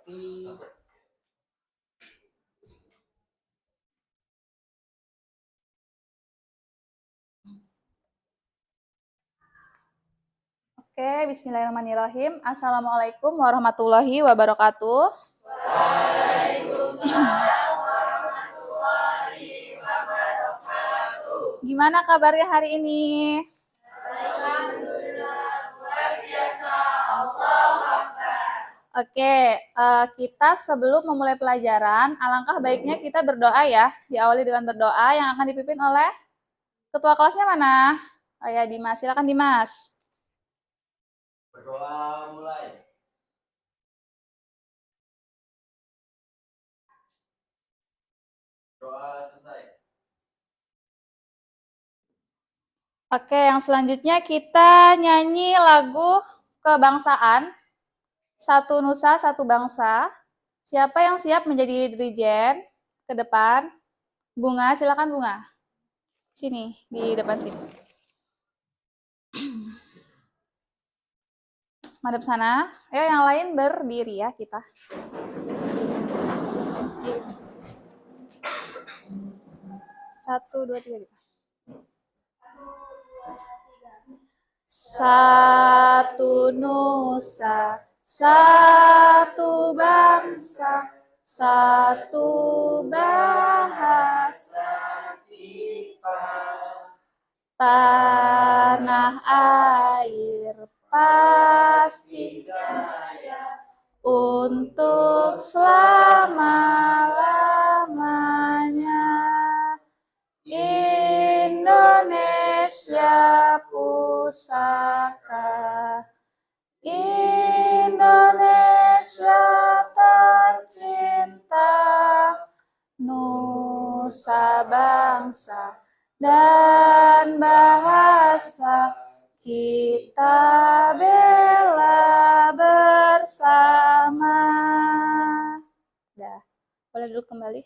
Oke, bismillahirrahmanirrahim. Assalamualaikum warahmatullahi wabarakatuh. Waalaikumsalam warahmatullahi wabarakatuh. Gimana kabarnya hari ini? Alhamdulillah, luar biasa. Allahu Akbar. Oke, kita sebelum memulai pelajaran, alangkah baiknya kita berdoa ya. Diawali dengan berdoa yang akan dipimpin oleh ketua kelasnya mana? Oh ya, Dimas. Silakan Dimas. Berdoa mulai. Doa selesai. Oke, yang selanjutnya kita nyanyi lagu kebangsaan. Satu Nusa, Satu Bangsa. Siapa yang siap menjadi dirijen ke depan? Bunga, silakan Bunga. Sini, di depan sini. Madep sana. Ya, yang lain berdiri ya kita. Satu, dua, tiga. Satu Nusa, satu bangsa, satu bahasa kita. Tanah air pasti jaya untuk selama-lamanya. Indonesia pusaka, Indonesia tercinta, nusa bangsa dan bahasa kita bela bersama. Dah, boleh duduk kembali.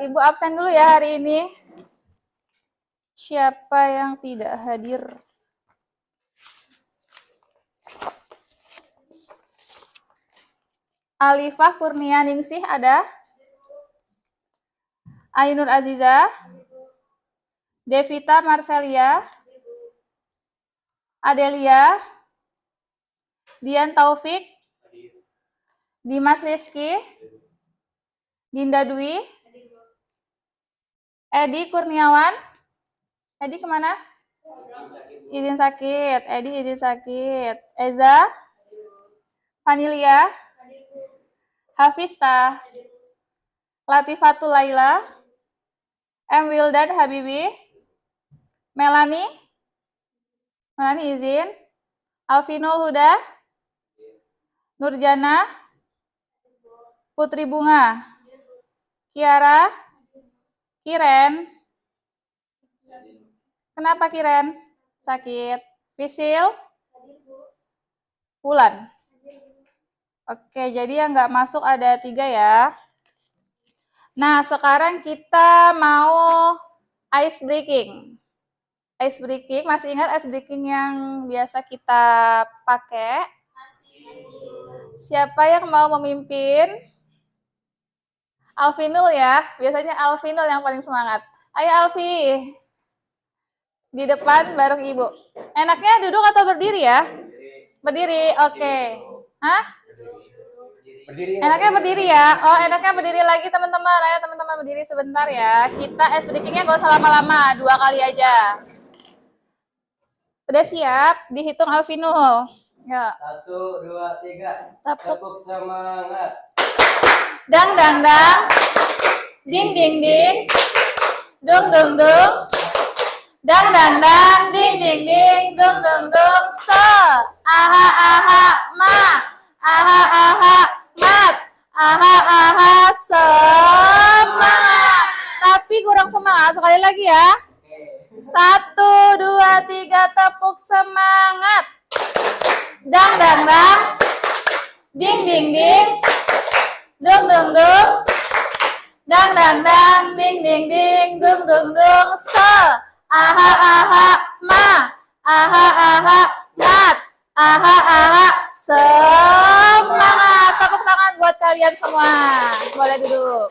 Ibu absen dulu ya hari ini. Siapa yang tidak hadir? Alifah Kurnia Ningsih ada? Ainur Aziza? Devita Marcelia? Adelia? Dian Taufik? Dimas Rizky? Dinda Dwi? Edi Kurniawan? Edi kemana? Izin sakit. Edi izin sakit. Eza? Vanilia? Hafista? Latifatul Laila? M. Wildan Habibi? Melani? Melani izin. Alvinul Huda? Nurjana? Putri Bunga? Kiara? Kiren? Kenapa Kiren? Sakit. Fisil? Wulan? Oke, jadi yang nggak masuk ada 3 ya. Nah, sekarang kita mau ice breaking. Ice breaking, masih ingat ice breaking yang biasa kita pakai? Siapa yang mau memimpin? Alvinul ya, biasanya Alvinul yang paling semangat. Ayo Alfi, di depan bareng ibu. Enaknya duduk atau berdiri ya? Berdiri, oke. Hah? Enaknya berdiri ya? Oh, enaknya berdiri lagi teman-teman. Ayo teman-teman berdiri sebentar ya. Kita ice breakingnya gak usah lama-lama, 2 kali aja. Udah siap? Dihitung Alvinul. Ya. 1, 2, 3. Tepuk semangat. Dang dang dang, ding ding ding, dung dung dung, dang dang dang, ding ding ding, dung dung dung. Se, aha aha ma, aha aha mat, aha aha semangat. Tapi kurang semangat, sekali lagi ya. 1, 2, 3, tepuk semangat. Dang dang dang, ding ding ding, dung dung dung, dang dang dang, ding ding ding, dung dung dung. Se, aha aha ma, aha aha mat, Aha, aha, semangat. Tepuk tangan buat kalian semua. Boleh duduk.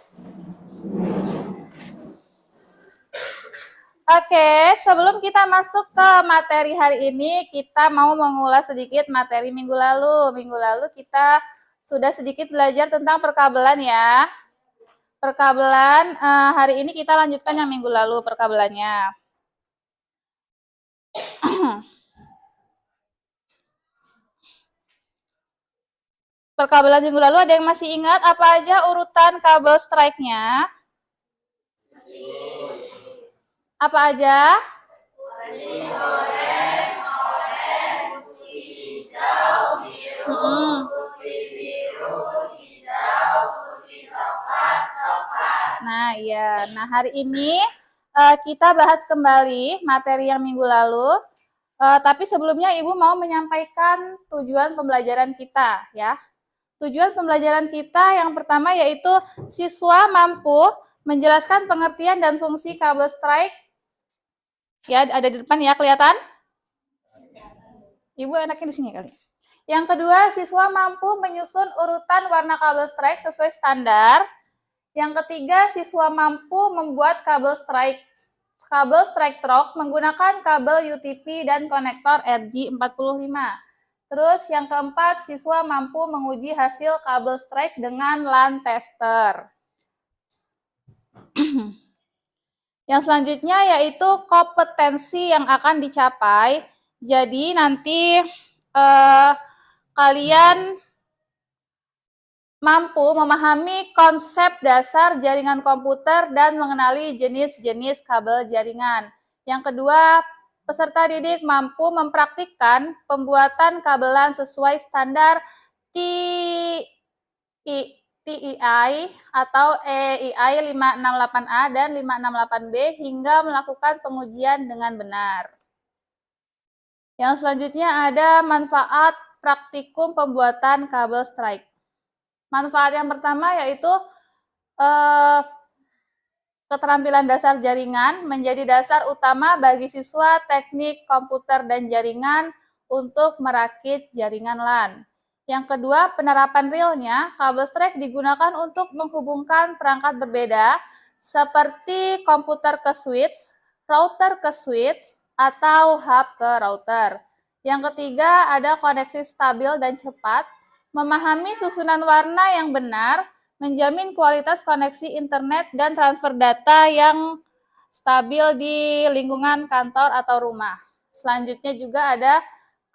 Oke, sebelum kita masuk ke materi hari ini, kita mau mengulas sedikit materi minggu lalu. Minggu lalu kita sudah sedikit belajar tentang perkabelan ya. Perkabelan, hari ini kita lanjutkan yang minggu lalu perkabelannya. Perkabelan minggu lalu ada yang masih ingat apa aja urutan kabel strike-nya? Apa aja? Warni, oranye, putih, hijau, biru, putih, biru, hijau, putih, coklat, coklat. Nah, iya. Nah, hari ini kita bahas kembali materi yang minggu lalu. Tapi sebelumnya Ibu mau menyampaikan tujuan pembelajaran kita, ya. Tujuan pembelajaran kita yang pertama yaitu siswa mampu menjelaskan pengertian dan fungsi kabel strike. Ya, ada di depan ya, kelihatan? Ibu enaknya di sini kali. Yang kedua, siswa mampu menyusun urutan warna kabel strike sesuai standar. Yang ketiga, siswa mampu membuat kabel strike torque menggunakan kabel UTP dan konektor RJ45. Terus yang keempat, siswa mampu menguji hasil kabel strike dengan LAN tester. Yang selanjutnya yaitu kompetensi yang akan dicapai. Jadi nanti kalian mampu memahami konsep dasar jaringan komputer dan mengenali jenis-jenis kabel jaringan. Yang kedua, peserta didik mampu mempraktikkan pembuatan kabelan sesuai standar TEI atau EII 568A dan 568B hingga melakukan pengujian dengan benar. Yang selanjutnya ada manfaat praktikum pembuatan kabel strike. Manfaat yang pertama yaitu keterampilan dasar jaringan menjadi dasar utama bagi siswa teknik komputer dan jaringan untuk merakit jaringan LAN. Yang kedua, penerapan realnya, kabel strike digunakan untuk menghubungkan perangkat berbeda seperti komputer ke switch, router ke switch, atau hub ke router. Yang ketiga, ada koneksi stabil dan cepat, memahami susunan warna yang benar, menjamin kualitas koneksi internet dan transfer data yang stabil di lingkungan kantor atau rumah. Selanjutnya juga ada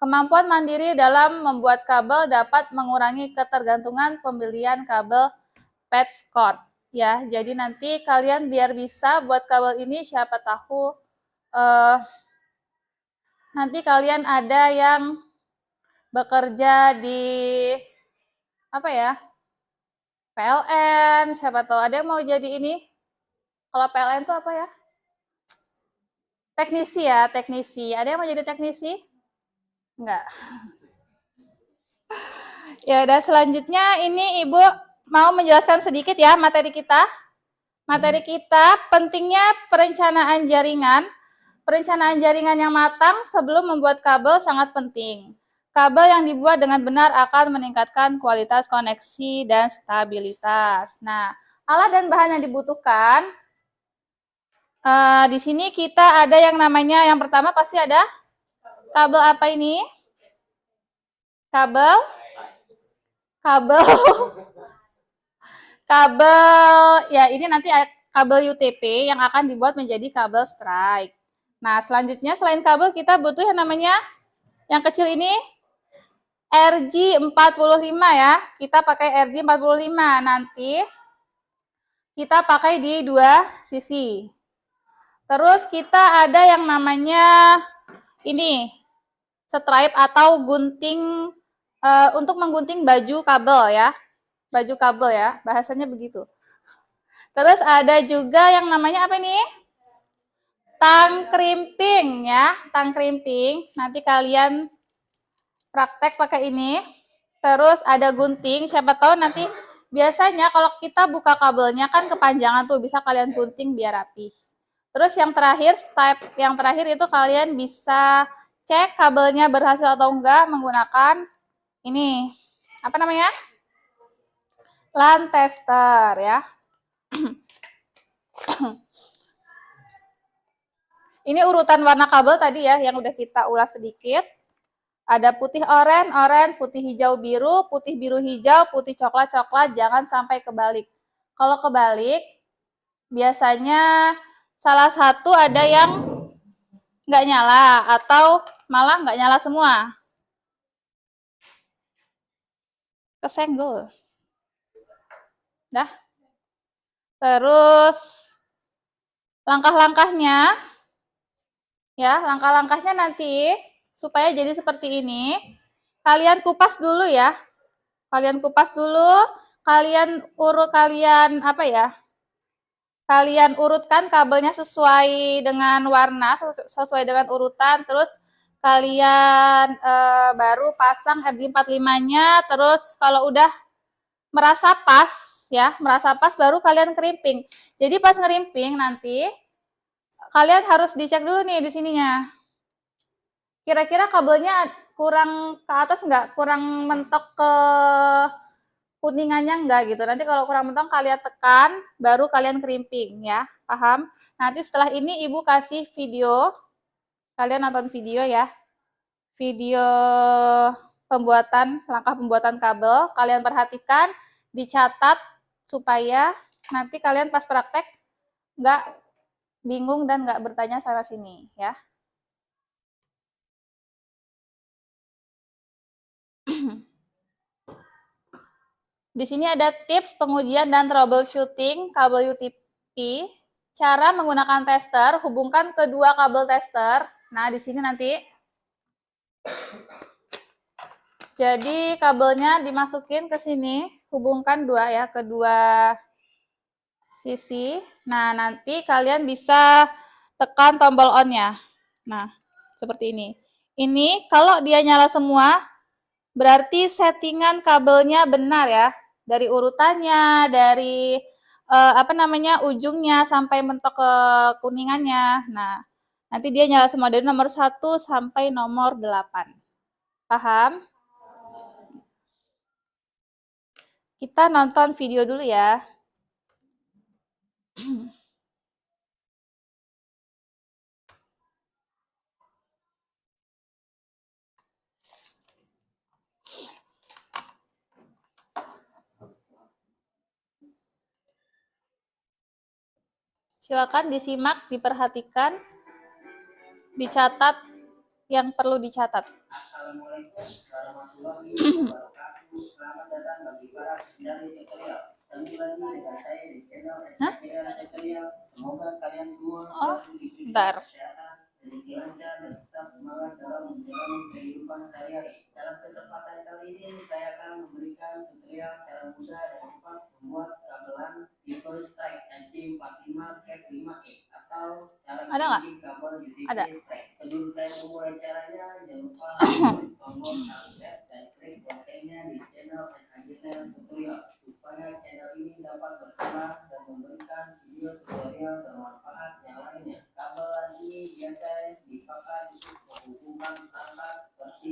kemampuan mandiri dalam membuat kabel dapat mengurangi ketergantungan pembelian kabel patch cord. Ya, jadi nanti kalian biar bisa buat kabel ini, siapa tahu nanti kalian ada yang bekerja di apa ya? PLN, siapa tahu ada yang mau jadi ini. Kalau PLN itu apa ya? Teknisi ya, teknisi. Ada yang mau jadi teknisi? Enggak. Ya udah, selanjutnya ini Ibu mau menjelaskan sedikit ya materi kita. Materi kita pentingnya perencanaan jaringan. Perencanaan jaringan yang matang sebelum membuat kabel sangat penting. Kabel yang dibuat dengan benar akan meningkatkan kualitas koneksi dan stabilitas. Nah, alat dan bahan yang dibutuhkan, di sini kita ada yang namanya, yang pertama pasti ada kabel apa ini? Kabel ya, ini nanti kabel UTP yang akan dibuat menjadi kabel strike. Nah, selanjutnya selain kabel kita butuh yang namanya yang kecil ini RJ45 ya. Kita pakai RJ45. Nanti kita pakai di dua sisi. Terus kita ada yang namanya ini stripe atau gunting untuk menggunting baju kabel ya. Baju kabel ya, bahasanya begitu. Terus ada juga yang namanya apa ini? Tang krimping ya, tang krimping. Nanti kalian praktek pakai ini. Terus ada gunting, siapa tahu nanti biasanya kalau kita buka kabelnya kan kepanjangan tuh, bisa kalian gunting biar rapi. Terus yang terakhir, step yang terakhir itu kalian bisa cek kabelnya berhasil atau enggak menggunakan ini. Apa namanya? LAN tester ya. Ini urutan warna kabel tadi ya yang udah kita ulas sedikit. Ada putih oranye, putih hijau biru, putih biru hijau, putih coklat coklat, jangan sampai kebalik. Kalau kebalik, biasanya salah satu ada yang nggak nyala atau malah nggak nyala semua. Kesenggol. Dah. Terus langkah-langkahnya, ya langkah-langkahnya nanti supaya jadi seperti ini, kalian kupas dulu ya. Kalian kupas dulu, kalian apa ya? Kalian urutkan kabelnya sesuai dengan warna, sesuai dengan urutan, terus kalian baru pasang RJ45-nya, terus kalau udah merasa pas ya, merasa pas baru kalian kerimping. Jadi pas ngerimping nanti kalian harus dicek dulu nih di sininya. Kira-kira kabelnya kurang ke atas nggak? Kurang mentok ke kuningannya enggak gitu. Nanti kalau kurang mentok kalian tekan, baru kalian kerimping ya. Paham? Nanti setelah ini Ibu kasih video. Kalian nonton video ya. Video langkah pembuatan kabel. Kalian perhatikan, dicatat supaya nanti kalian pas praktek nggak bingung dan nggak bertanya sana sini ya. Di sini ada tips pengujian dan troubleshooting kabel UTP. Cara menggunakan tester, hubungkan kedua kabel tester. Nah, di sini nanti. Jadi kabelnya dimasukin ke sini, hubungkan dua ya, kedua sisi. Nah, nanti kalian bisa tekan tombol on-nya. Nah, seperti ini. Ini kalau dia nyala semua, berarti settingan kabelnya benar ya. Dari urutannya, dari ujungnya sampai mentok ke kuningannya. Nah, nanti dia nyala semua dari nomor 1 sampai nomor 8. Paham? Kita nonton video dulu ya. Silakan disimak, diperhatikan, dicatat yang perlu dicatat. Assalamualaikum warahmatullahi wabarakatuh. Selamat datang bagi para pendengar tutorial. Kembali lagi dengan saya di channel tutorial. Semoga kalian semua selalu diberi kesehatan, rezeki lancar, dan tetap semangat dalam menjalani kehidupan sehari-hari. Dalam kesempatan kali ini saya akan memberikan tutorial cara mudah dan cepat membuat gamelan tipe strike NC45 Cap 5E atau cara bikin kabel UTP strike. Sebelum saya memulai caranya, jangan lupa tombol subscribe dan klik loncengnya di channel Agilner Tutorial supaya channel ini dapat berkembang dan memberikan video tutorial bermanfaat yang lainnya. Kabel ini biasa dipakai untuk menghubungkan perangkat seperti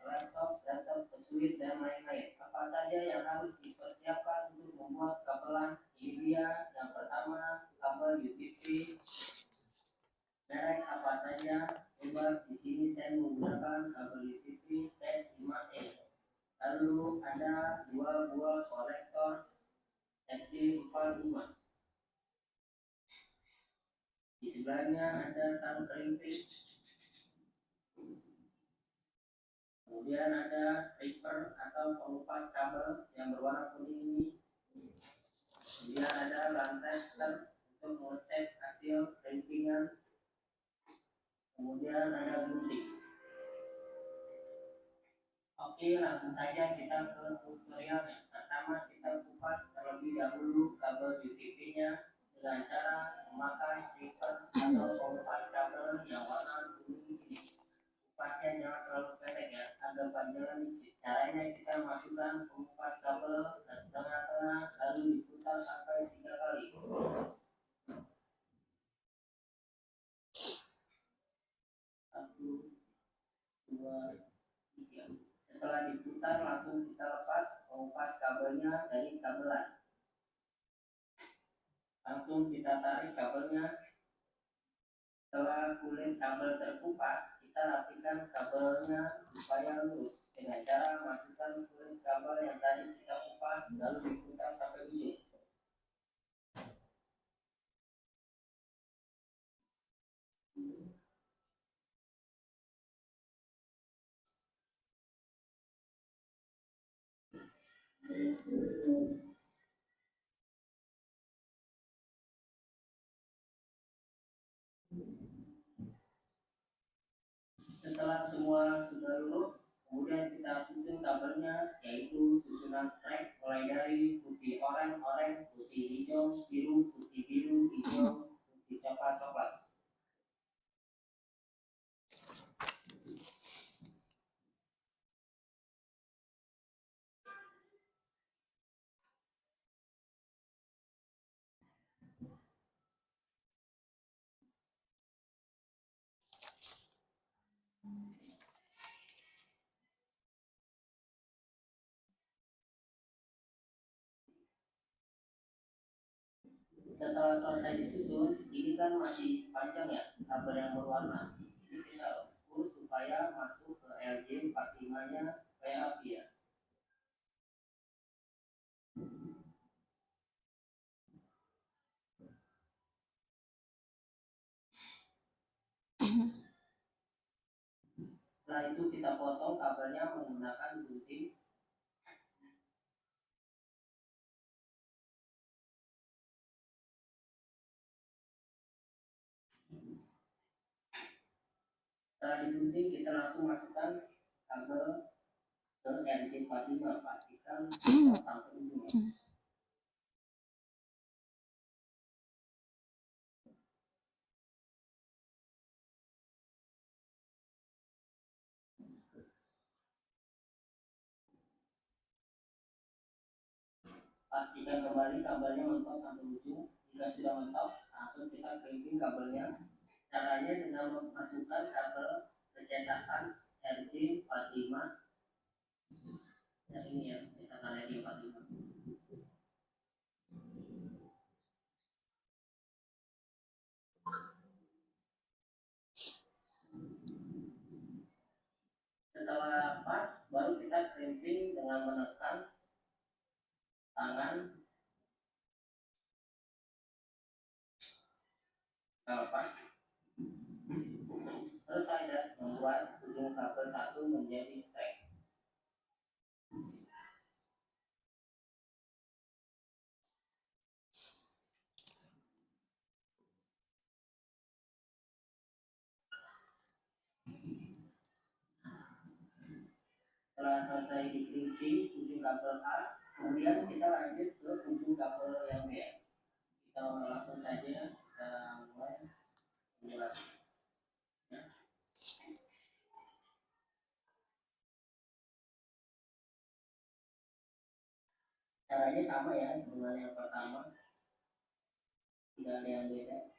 laptop ke switch dan lain-lain. Apa saja yang harus dipersiapkan untuk membuat kabelan? Ini dia yang pertama, kabel UTP. Merek apa saja? Coba di sini saya menggunakan kabel UTP S5E. Lalu ada dua buah konektor SC45. Di sebelahnya ada tang kerimping. Kemudian ada stripper atau pengupas kabel yang berwarna kuning ini. Kemudian ada LAN tester untuk mengecek hasil kerimpingan. Kemudian ada gunting. Oke, langsung saja kita ke tutorialnya. Pertama kita kupas terlebih dahulu kabel UTP-nya dengan cara memakai stripper atau pengupas kabel yang warna kuning ini. Kupasnya jangan terlalu pendek ya, agak panjang dikit. Caranya kita masukkan pengupas kabel ke tengah-tengah lalu diputar sampai 3 kali. Satu, Setelah diputar langsung kita lepas kabelnya dari kabelan. Langsung kita tarik kabelnya. Setelah kulit kabel terkupas, kita rapikan kabelnya supaya lurus dengan cara masukkan kulit kabel yang tadi kita kupas lalu diputar sampai ujung. Setelah semua sudah lurus, kemudian kita susun kabelnya, yaitu susunan strap mulai dari putih oranye, putih hijau, biru, putih biru, hijau, putih coklat. Setelah selesai disusun, ini kan masih panjang ya kabel yang berwarna. Ini kita ukur supaya masuk ke LJ45-nya supaya rapi ya. Setelah itu kita potong kabelnya menggunakan gunting. Setelah digunting kita langsung masukkan kabel ke RJ45, pastikan sampai ujung. Pastikan kembali kabelnya mentok sampai ujung. Jika sudah mentok, langsung kita crimping kabelnya. Caranya dengan memasukkan kabel kecetakan RJ45 yang ini ya, cetakan RJ45. Setelah pas, baru kita crimping dengan menekan tangan. Kalau pas, selesai dan membuat ujung kabel satu menjadi strap. Setelah selesai dikrimping ujung kabel A, kemudian kita lanjut ke ujung kabel yang B. Kita langsung saja kita mulai simulasi. Ya. Caranya sama ya dengan yang pertama, tidak ada yang beda.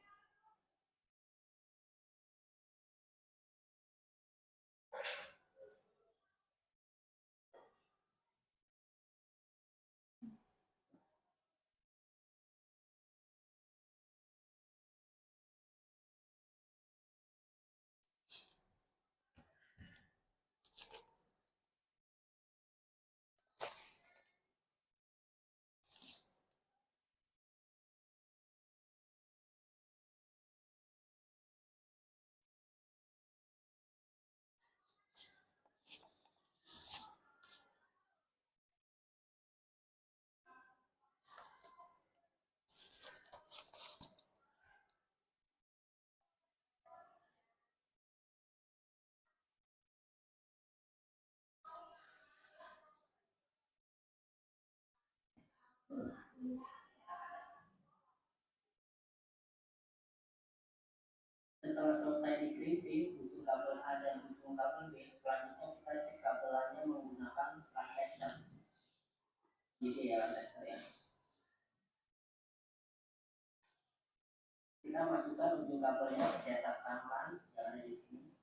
Setelah selesai dikrimping ujung kabel A dan ujung kabel B, selanjutnya kita cek kabelannya menggunakan tester. Gitu ya tester ya. Kita masukkan ujung kabelnya ke cetak tangan yang ada di sini.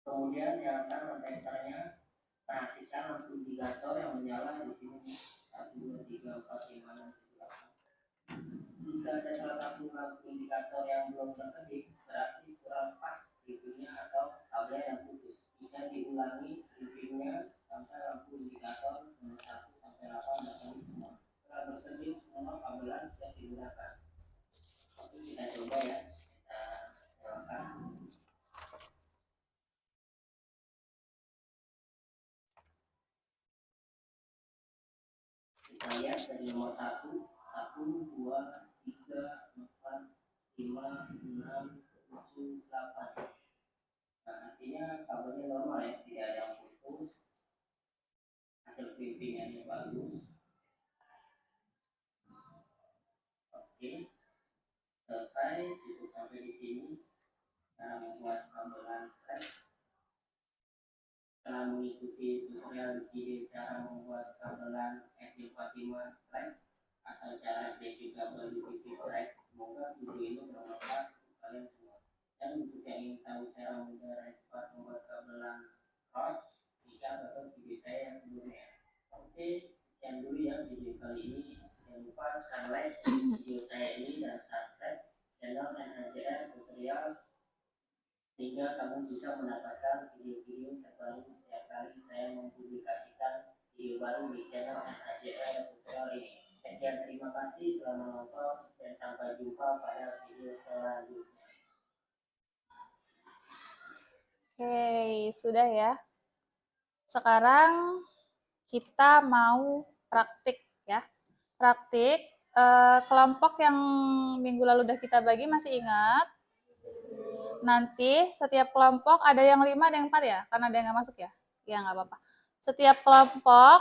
Kemudian nyalakan testernya, perhatikan lampu indikator yang menyala di sini 1, 2, 3, 4, 5, 6, 7, 8. Jika ada salah satu lampu indikator yang belum terkedip, berarti kurang pas readingnya atau kabel yang putus. Bisa diulangi readingnya sampai lampu indikator nomor 1 sampai 8 terkedip semua. Setelah terkedip semua kabelan siap digunakan. Oke, kita coba ya. Kita nyalakan. Kita lihat dari nomor 1, 1, 2, 3, 4, 5, 6, 7, 8. Nah, artinya kabelnya normal ya, tidak ada yang putus. Hasil printingannya bagus. Oke, selesai. Cukup sampai di sini. Cara membuat kabelan strap. Setelah mengikuti tutorial di sini cara membuat kabelan FD45 strap atau cara basic kabel UPV strap, semoga video ini bermanfaat untuk kalian semua. Dan untuk yang ingin tahu cara mudah dan cepat membuat kabelan cross, bisa tonton video saya yang sebelumnya. Oke, sekian dulu ya video kali ini. Jangan lupa like video saya ini dan subscribe channel NHJR Tutorial sehingga kamu bisa mendapatkan video-video terbaru setiap kali saya mempublikasikan video baru di channel NHJR Tutorial ini. Sekian, terima kasih telah menonton dan sampai jumpa pada video selanjutnya. Oke, sudah ya. Sekarang kita mau praktik ya. Praktik kelompok yang minggu lalu udah kita bagi, masih ingat? Nanti setiap kelompok ada yang 5, ada yang 4 ya? Karena ada yang nggak masuk ya? Ya nggak apa-apa. Setiap kelompok,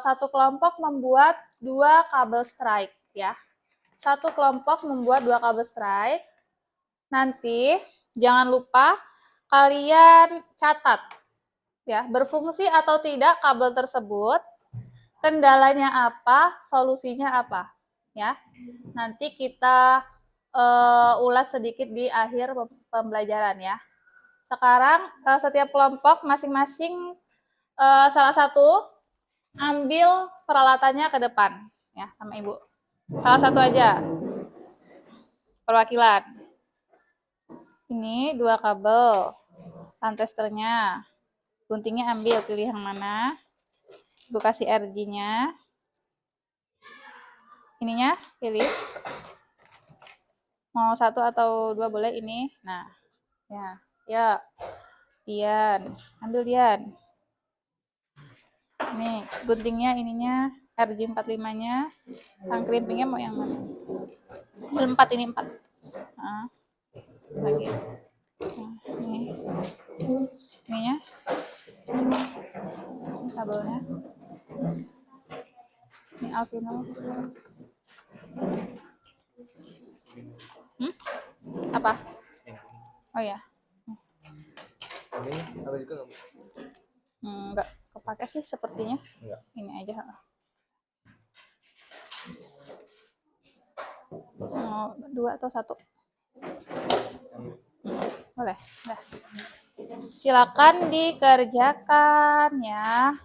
satu kelompok membuat 2 kabel strike ya. Satu kelompok membuat 2 kabel strike. Nanti jangan lupa kalian catat ya, berfungsi atau tidak kabel tersebut, kendalanya apa, solusinya apa ya. Nanti kita ulas sedikit di akhir pembelajaran ya. Sekarang setiap kelompok masing-masing salah satu ambil peralatannya ke depan ya sama Ibu. Salah satu aja perwakilan. Ini 2 kabel, testernya, guntingnya ambil, pilih yang mana. Ibu kasih RG-nya. Ininya pilih. Mau 1 atau 2 boleh ini. Nah, ya. Dian, ambil Dian. Nih, guntingnya ininya RG45-nya. Tang krimpingnya mau yang mana? 4 ini 4. Nah, lagi. Nah, ini. Ininya. Kabelnya. Ini Alvino. Apa? Oh ya. Ini apa juga nggak? Enggak kepake sih sepertinya. Enggak. Ini aja. Mau 2 atau 1? Boleh. Dah. Silakan dikerjakan ya.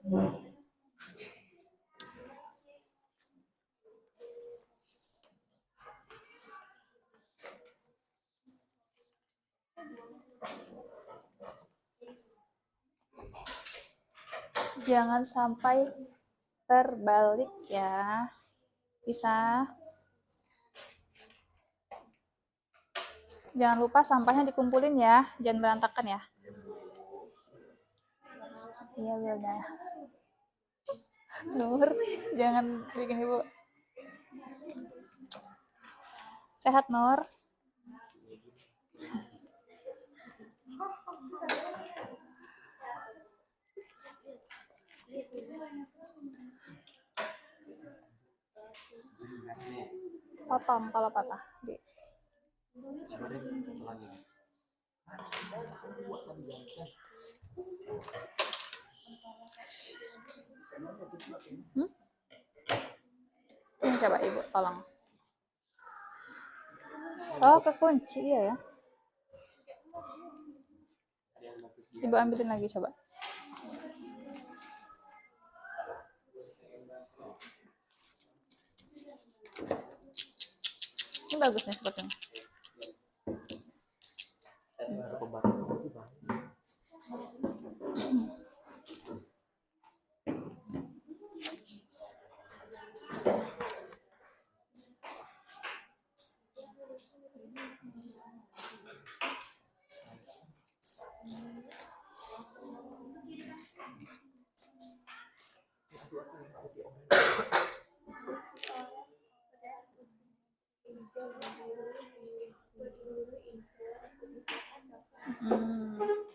Jangan sampai terbalik ya. Bisa. Jangan lupa sampahnya dikumpulin ya, jangan berantakan ya. Iya Wilda. Nur, jangan bikin ibu. Sehat Nur. Potong kalau patah. Ini coba ibu tolong. Oh, kekunci iya ya. Ibu ambilin lagi coba. Ini bagus nih sepertinya.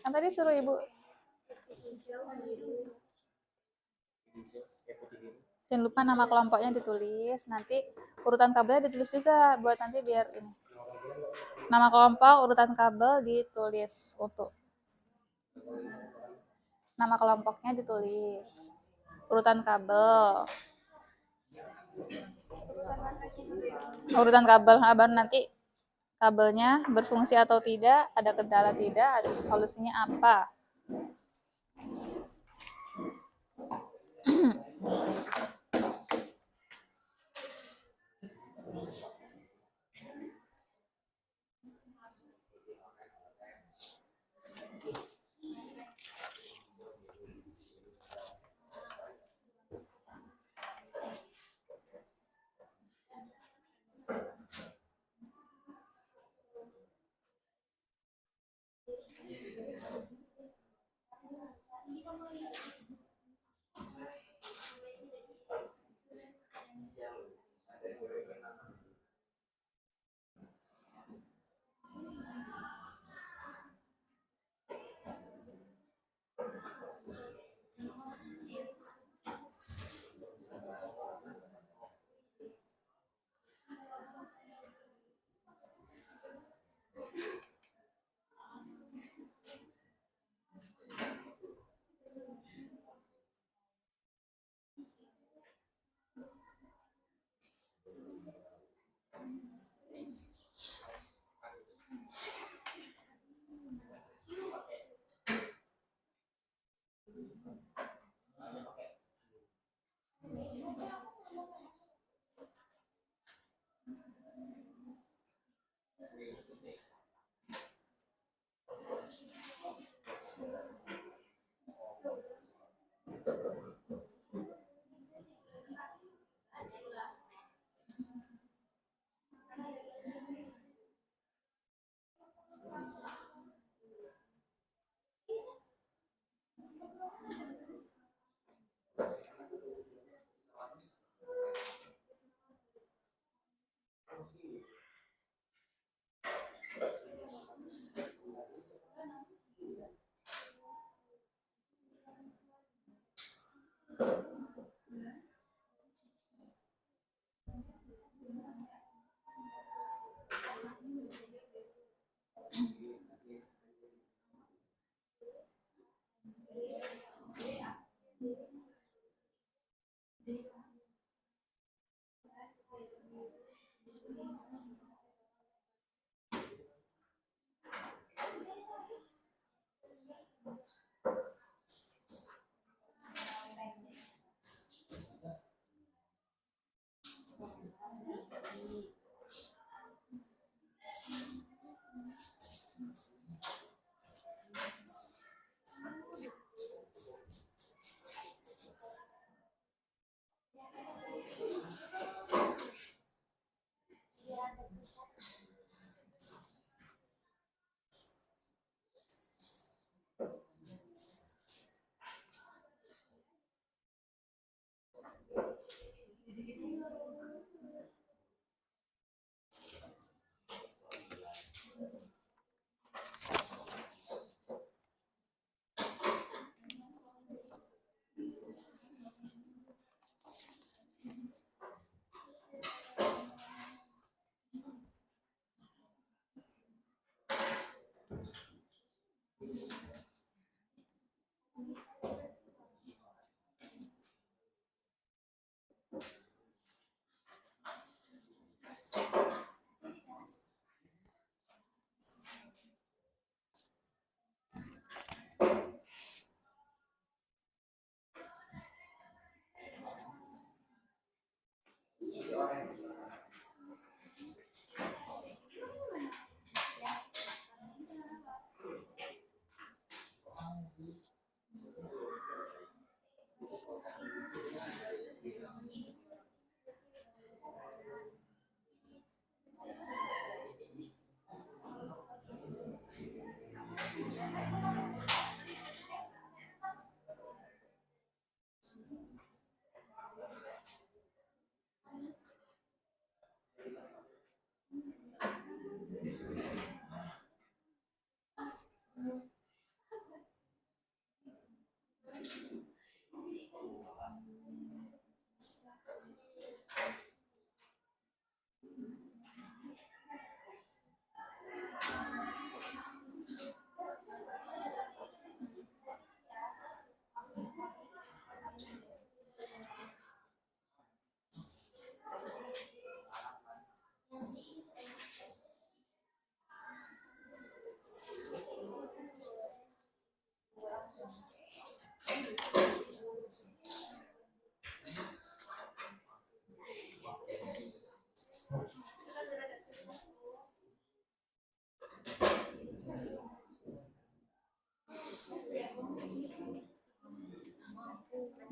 Kan tadi suruh ibu. Jangan lupa nama kelompoknya ditulis, nanti urutan kabelnya ditulis juga buat nanti biar ini. Nama kelompok, urutan kabel ditulis untuk. Nama kelompoknya ditulis. Urutan kabel. Urutan kabel, baru nanti kabelnya berfungsi atau tidak, ada kendala tidak, ada solusinya apa.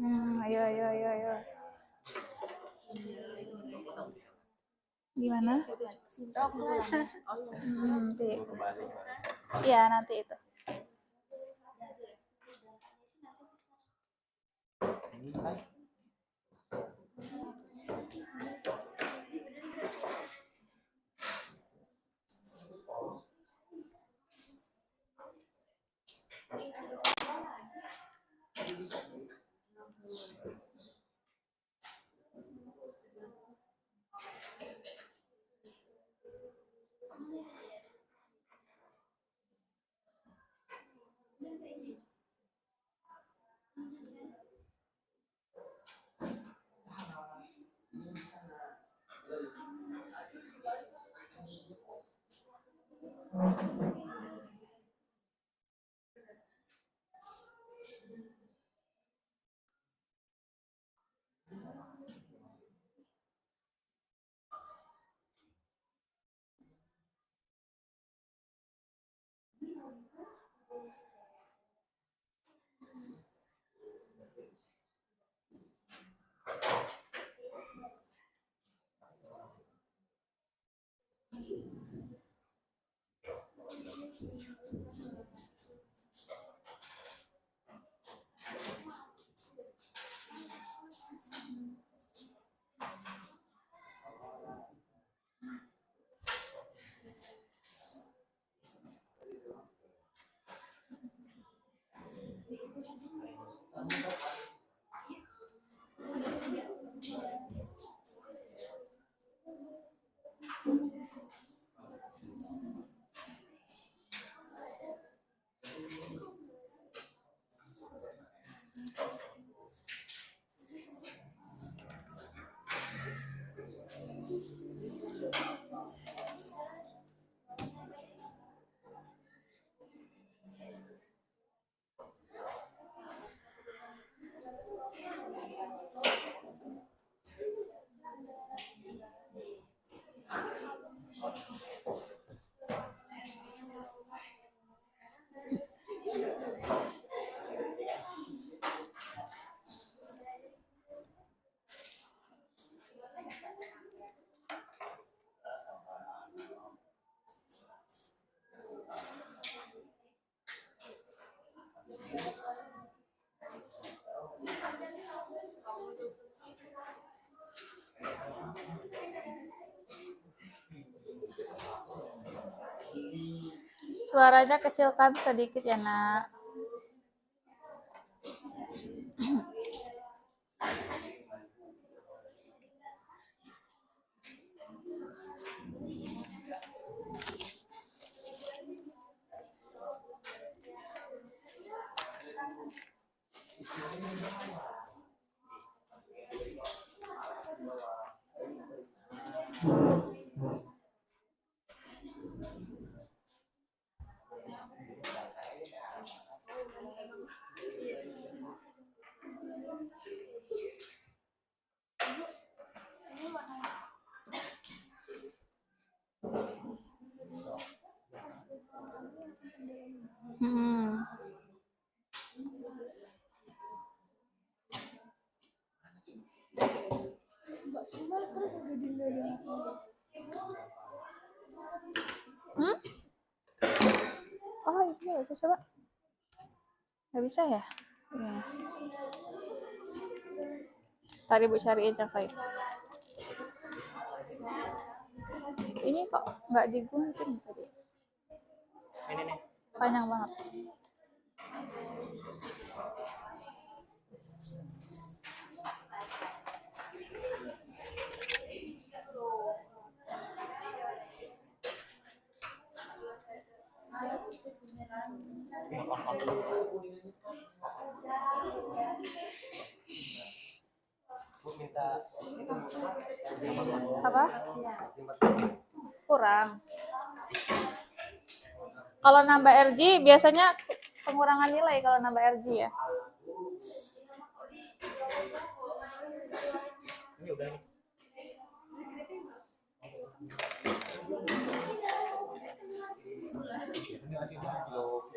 Ayo, ayo, ayo, ayo. Gimana? Nanti. Iya, nanti itu. Suaranya kecilkan sedikit ya, Nak. Hmm. Hmm? Oh, itu ya, aku coba. Nggak bisa ya? Iya. Tadi Bu cariin yang kayak. Ini kok nggak digunting tadi. Ini nih. Panjang banget. Bu minta Apa? Kurang. Kalau nambah RG biasanya pengurangan nilai kalau nambah RG ya. ini udah nih. Ini masih 2 kilo.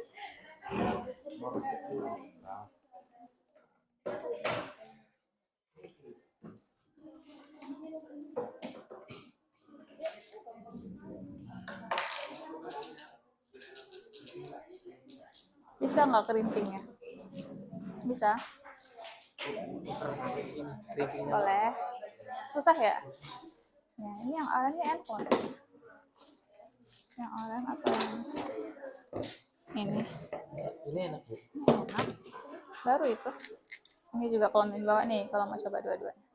Bisa nggak kerimpingnya? Bisa? Boleh. Susah ya? Ya, ini yang oranye enak. Yang oranye atau yang ini? Ini enak, Bu. Enak. Baru itu. Ini juga kalau mau bawa nih, kalau mau coba dua-duanya.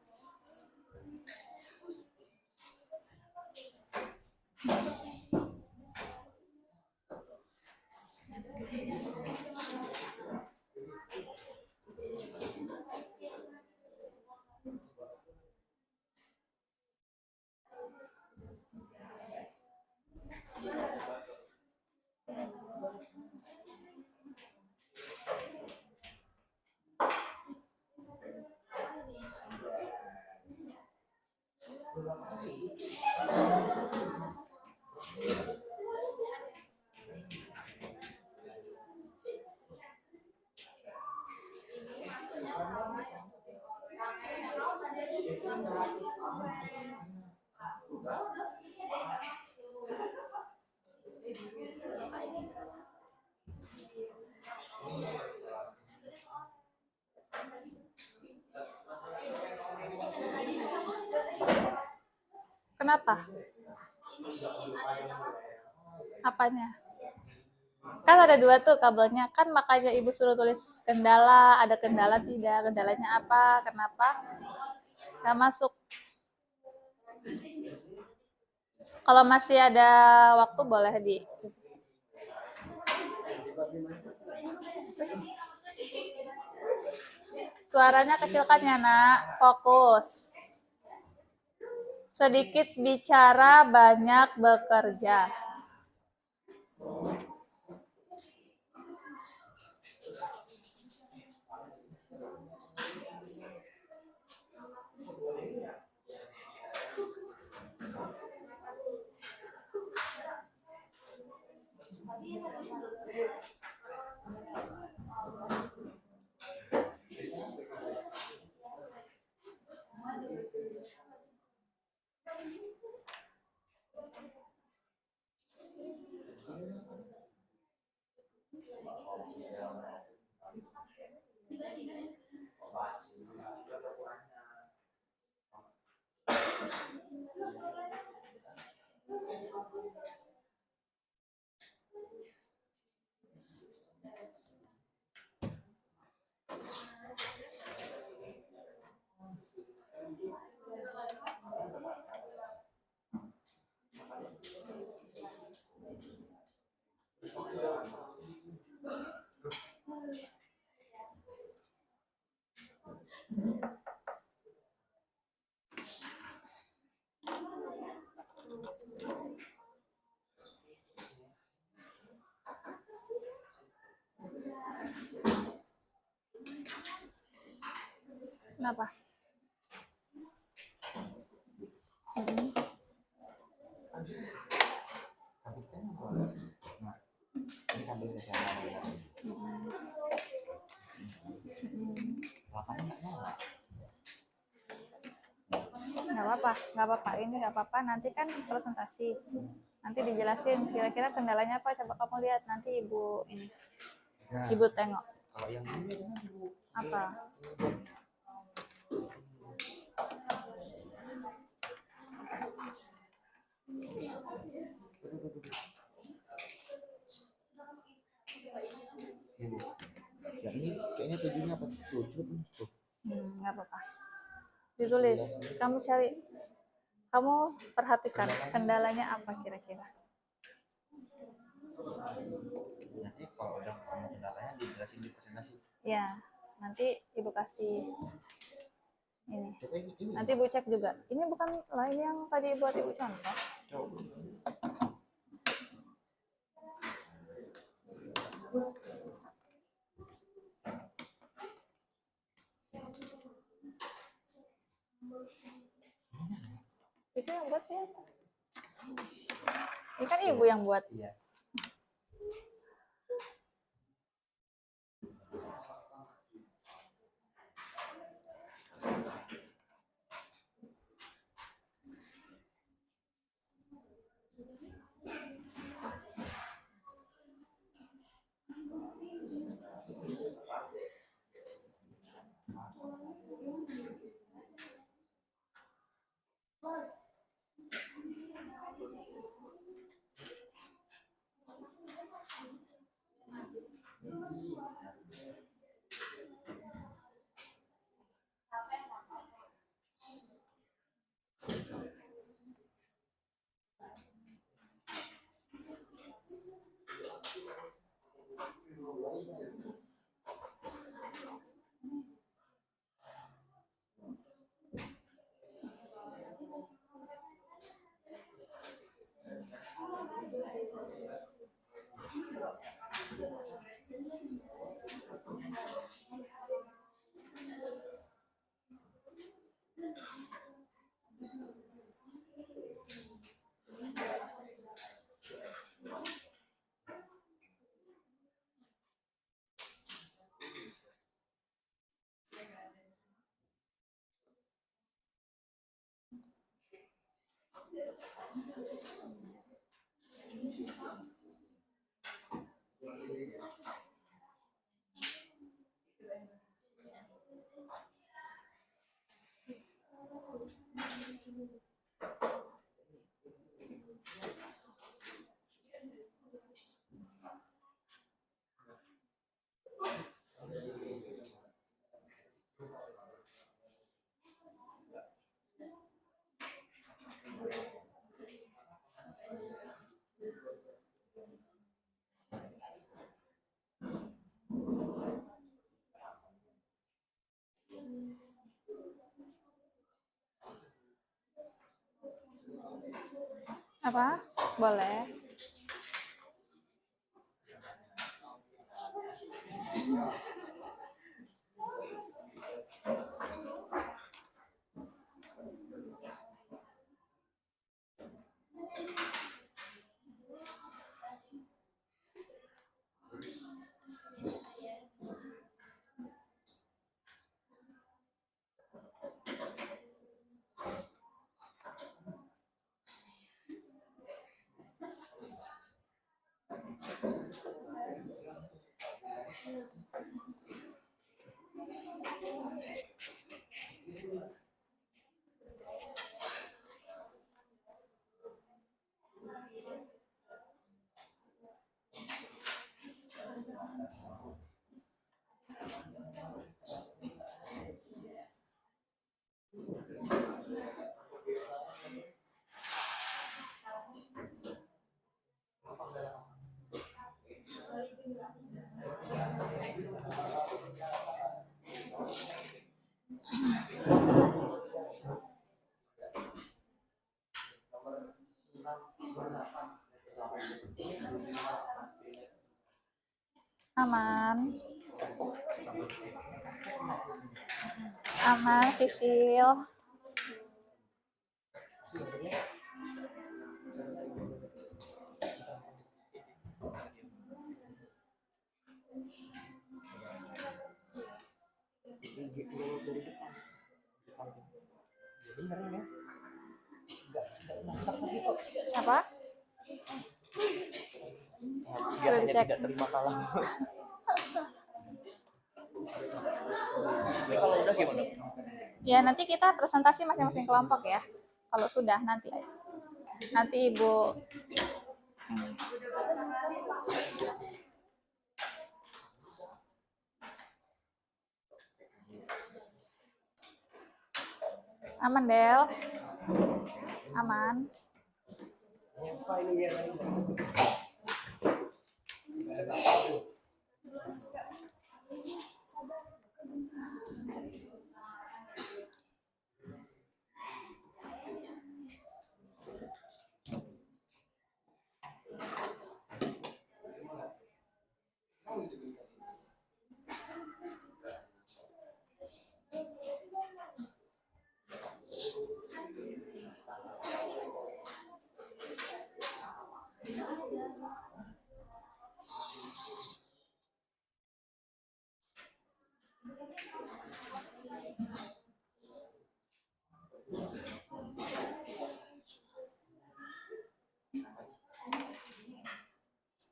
Kenapa? Apanya? Kan ada dua tuh kabelnya, kan makanya ibu suruh tulis kendala, ada kendala tidak, kendalanya apa, kenapa nggak masuk. Kalau masih ada waktu boleh di suaranya kecilkan ya nak, fokus. Sedikit bicara, banyak bekerja. Kenapa? Ini kabel sosial ya. Lapangan nggak nyala. Nggak apa-apa. Ini nggak apa-apa. Nanti kan presentasi. Nanti dijelasin kira-kira kendalanya apa. Coba kamu lihat nanti ibu ini. Nah, Ibu tengok. kalau yang ini Apa? yang ini kayaknya tujuannya apa tuh? Nggak apa-apa. Ditulis. Kamu cari. Kamu perhatikan kendalanya apa kira-kira. Nanti kalau udah ketemu kendalanya dijelasin di presentasi. Ya, nanti ibu kasih ini. Coba ini. Nanti ibu cek juga. Ini bukan lain yang tadi buat ibu contoh. Coba. Itu yang buat siapa? Ini kan ibu yang buat. Iya. Apa? Boleh. Aman. Aman, Fisil. Apa? Biar Udah hanya dicek. tidak terima kalah. Ini kalau udah gimana? Ya, nanti kita presentasi masing-masing kelompok ya. Kalau sudah nanti Ibu aman, Del. Aman.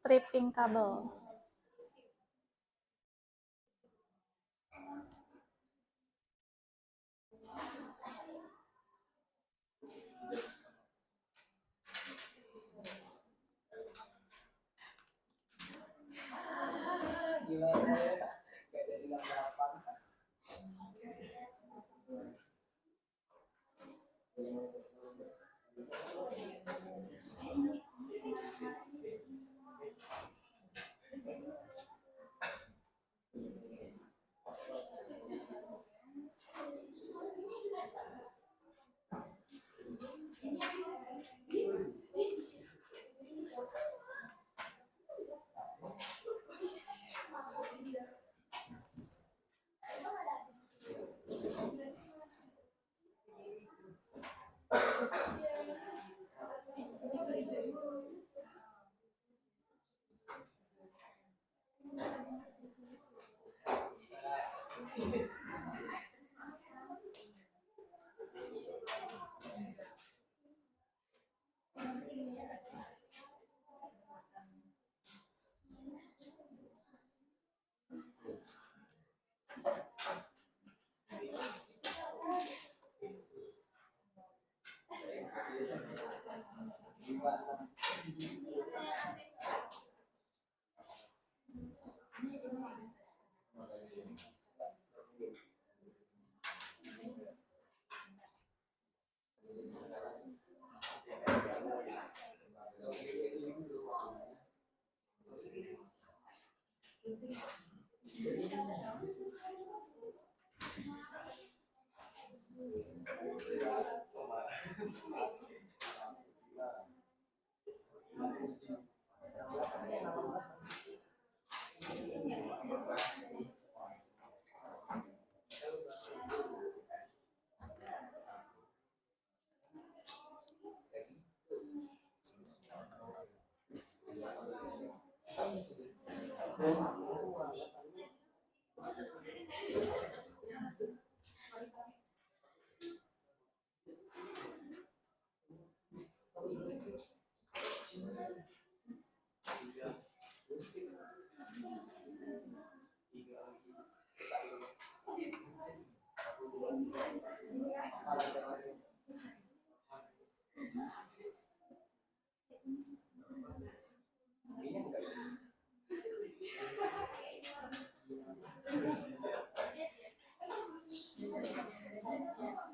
Stripping kabel.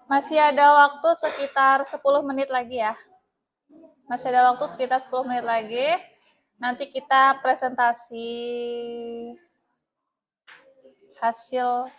Masih ada waktu sekitar 10 menit lagi ya. Masih ada waktu sekitar 10 menit lagi. Nanti kita presentasi hasil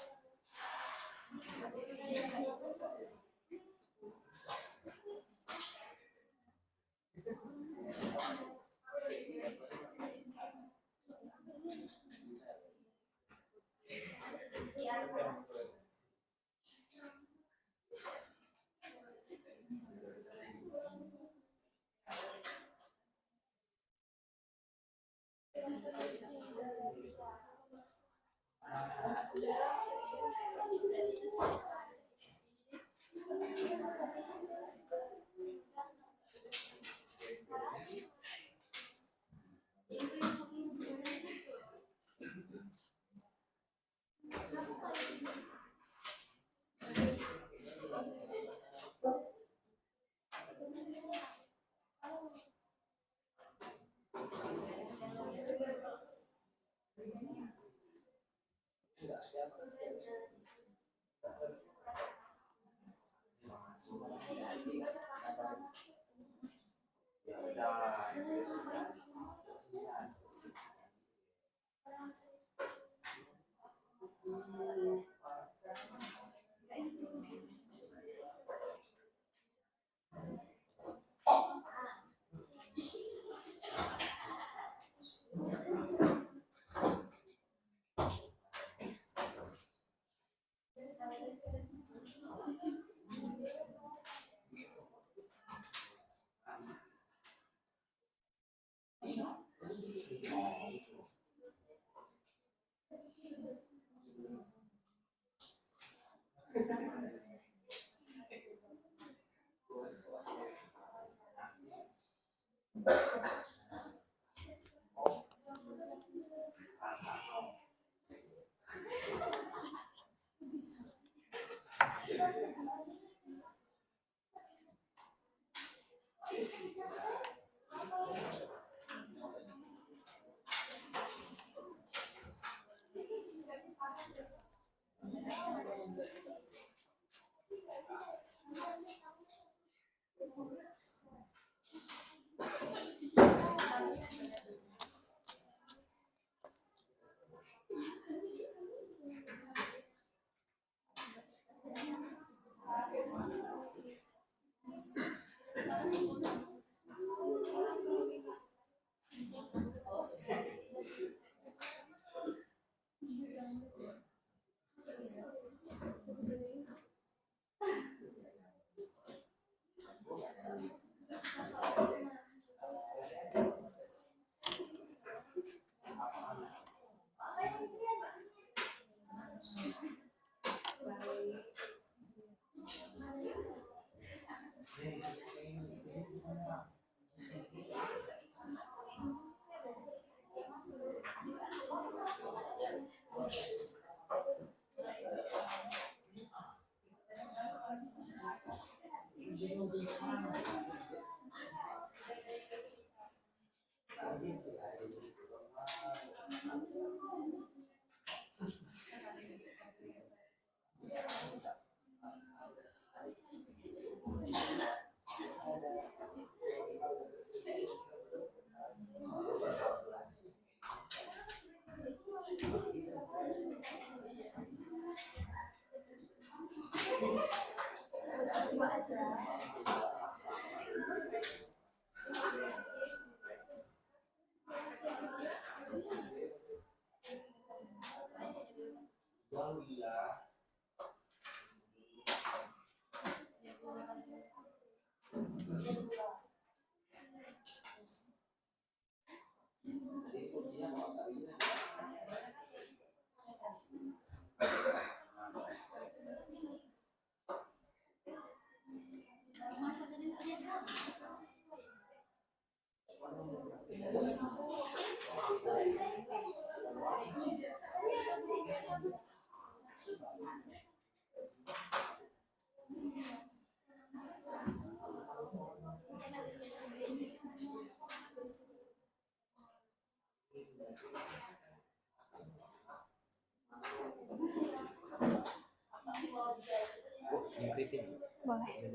Boleh.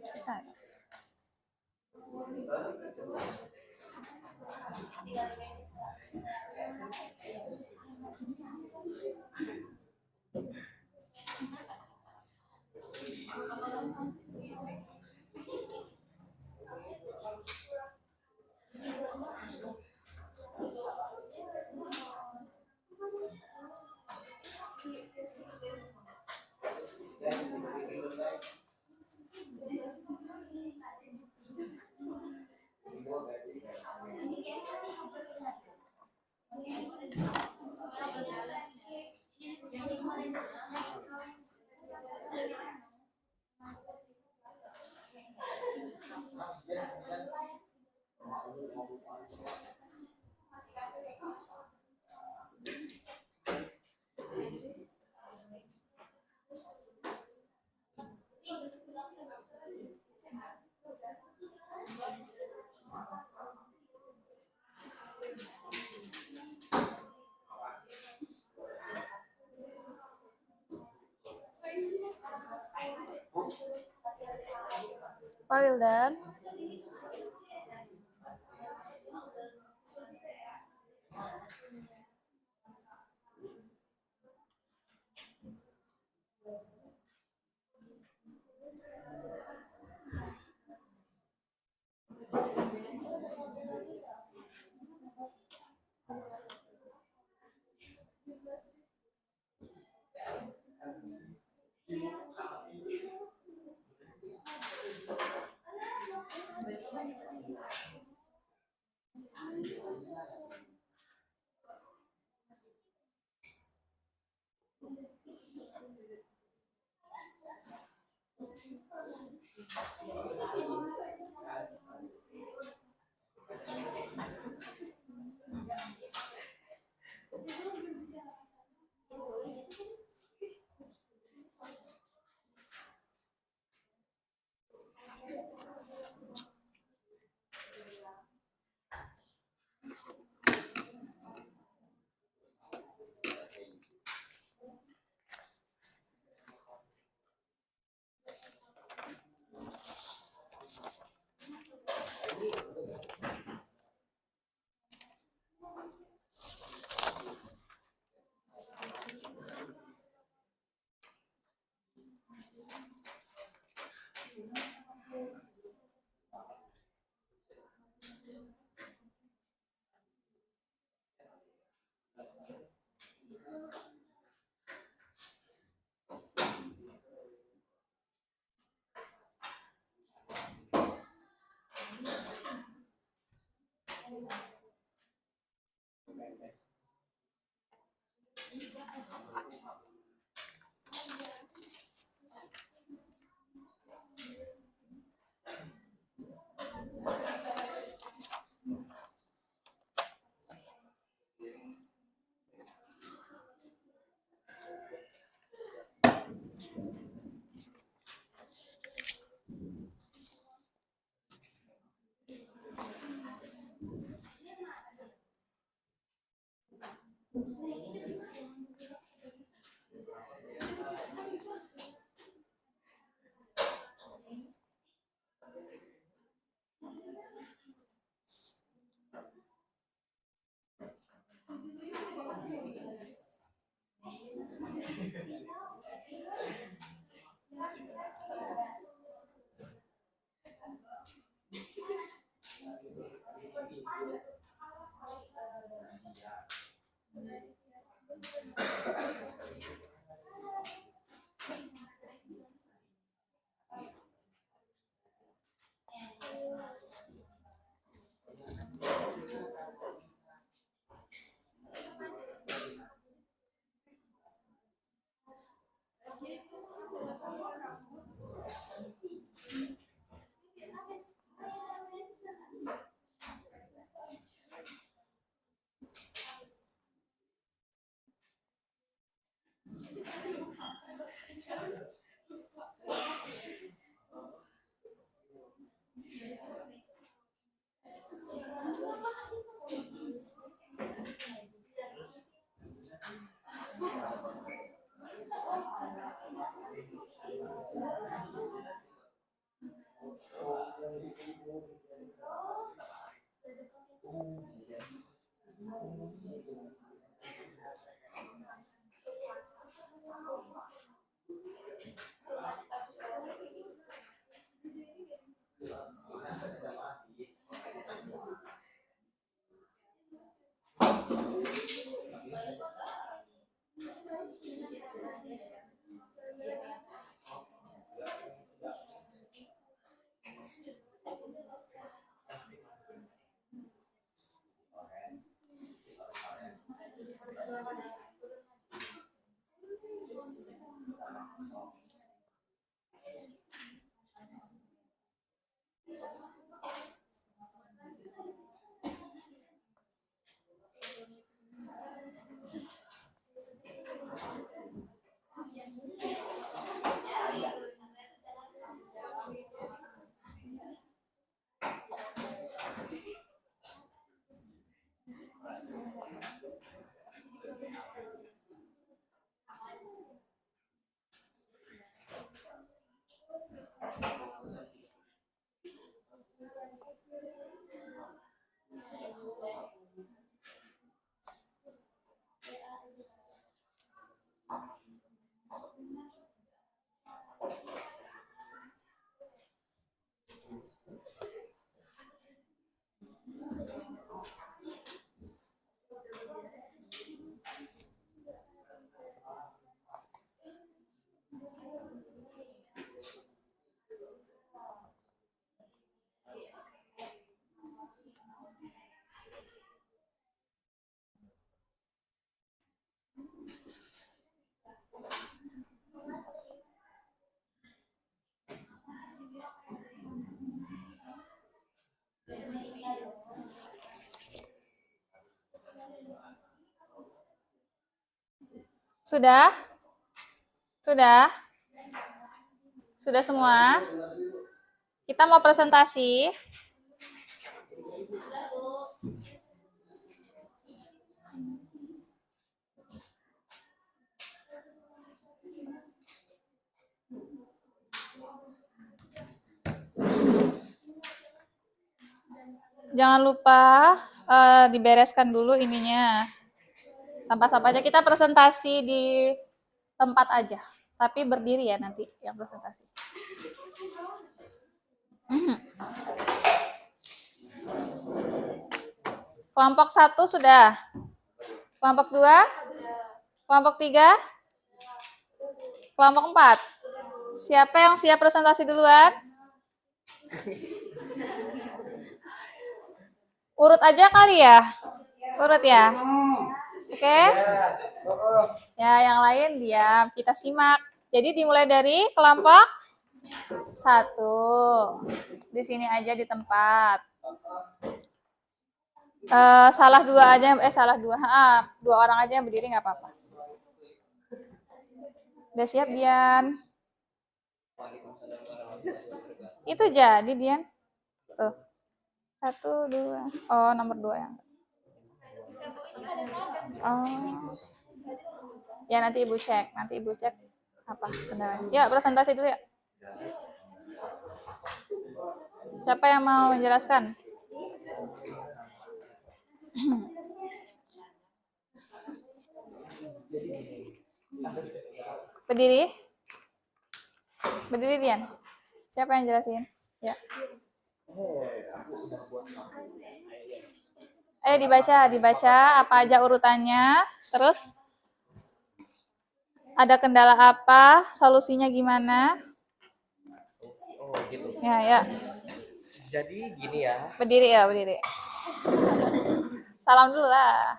Bisa. Pak Wildan. Sudah? Sudah? Sudah semua? Kita mau presentasi. Jangan lupa dibereskan dulu ininya. Sampah-sampahnya kita presentasi di tempat aja. Tapi berdiri ya nanti yang presentasi. Kelompok 1 sudah. Kelompok 2? Kelompok 3? Kelompok 4? Siapa yang siap presentasi duluan? Urut aja kali ya? Urut ya? Oke? Ya, yang lain diam. Kita simak. Jadi dimulai dari kelompok 1. Di sini aja di tempat. Salah dua aja, salah dua. Dua orang aja yang berdiri nggak apa-apa. Udah siap, Dian? Itu jadi, Dian. Tuh. 1, 2. Oh, nomor 2 yang. Oh. Ya, nanti Ibu cek. Apa kendalanya. Ya, presentasi dulu ya. Siapa yang mau menjelaskan? Berdiri. Berdiri, Dian. Siapa yang jelasin? Ya. Ayo dibaca apa aja urutannya. Terus ada kendala apa? Solusinya gimana? Oh gitu. Ya. Jadi gini ya. Berdiri. Salam dulu lah.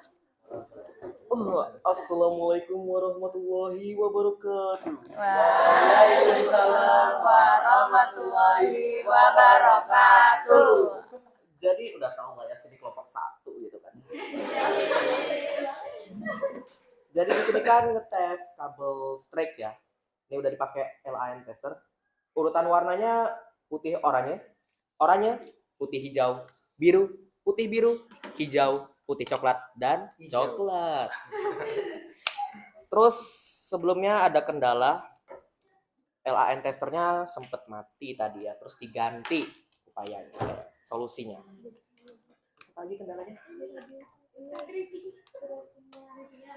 Assalamualaikum warahmatullahi wabarakatuh. Waalaikumsalam warahmatullahi wabarakatuh. Jadi udah tahu nggak ya sini kelompok 1 gitu kan? Jadi di sini kan ngetes kabel strike ya. Ini udah dipakai LAN tester. Urutan warnanya putih oranye, putih hijau, biru, putih biru, hijau, putih coklat dan coklat. Terus sebelumnya ada kendala LAN testernya sempet mati tadi ya, terus diganti upayanya, solusinya. Terus apa lagi kendalanya?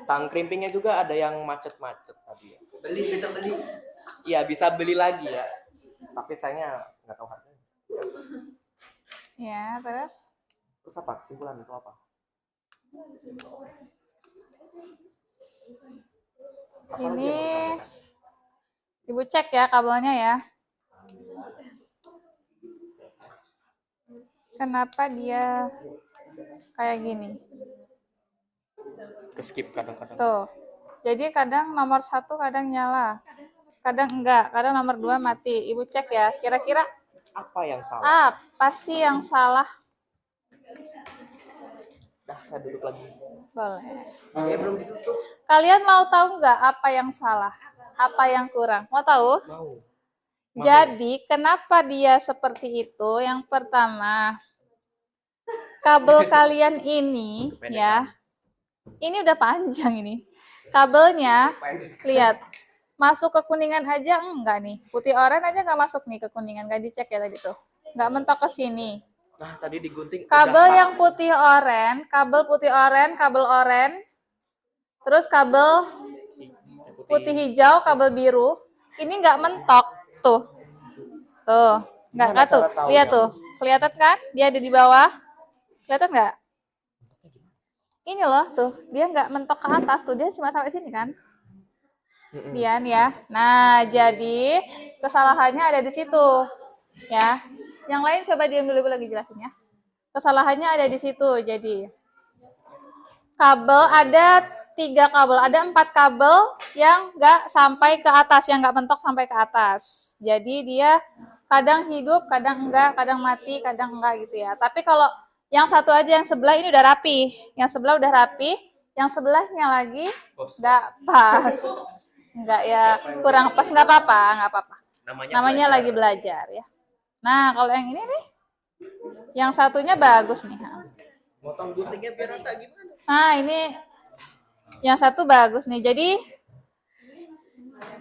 Tang krimpingnya juga ada yang macet-macet tadi ya. Bisa beli. Iya, bisa beli lagi ya. Tapi sayangnya nggak tahu harganya. Ya, terus? Terus apa? Kesimpulan itu apa? Ini Ibu cek ya kabelnya ya. Kenapa dia kayak gini? Keskip kadang-kadang. Tuh. Jadi kadang nomor 1 kadang nyala. Kadang enggak, kadang nomor 2 mati. Ibu cek ya, kira-kira Apa yang salah? apa sih yang salah? Dah, saya duduk lagi. Boleh. Ya, belum ditutup. Kalian mau tahu nggak apa yang salah? Apa yang kurang? Mau tahu? Mau. Jadi, kenapa dia seperti itu? Yang pertama, kabel kalian ini ya. Ini udah panjang ini. Kabelnya, lihat. Masuk ke kuningan aja enggak nih. Putih oranye aja nggak masuk nih ke kuningan. Nggak dicek ya tadi tuh. Nggak mentok ke sini. Nah, tadi digunting. Kabel yang putih oranye, kabel oranye, terus kabel putih hijau, kabel biru, ini nggak mentok tuh, nggak tuh, lihat tuh, kelihatan kan? Dia ada di bawah, kelihatan nggak? Ini loh tuh, dia nggak mentok ke atas tuh, dia cuma sampai sini kan? Dian ya. Nah, jadi kesalahannya ada di situ, ya. Yang lain coba diam dulu lagi jelasin ya. Kesalahannya ada di situ, jadi kabel ada 3 kabel, ada 4 kabel yang nggak sampai ke atas, yang nggak mentok sampai ke atas. Jadi dia kadang hidup, kadang enggak, kadang mati, kadang enggak gitu ya. Tapi kalau yang satu aja yang sebelah ini udah rapi, yang sebelah udah rapi, yang sebelahnya lagi nggak pas, nggak ya kurang pas, nggak apa-apa. Namanya lagi belajar ya. Nah kalau yang ini nih, yang satunya bagus nih. Motong guntingnya biar rata gimana? Nah ini yang satu bagus nih. Jadi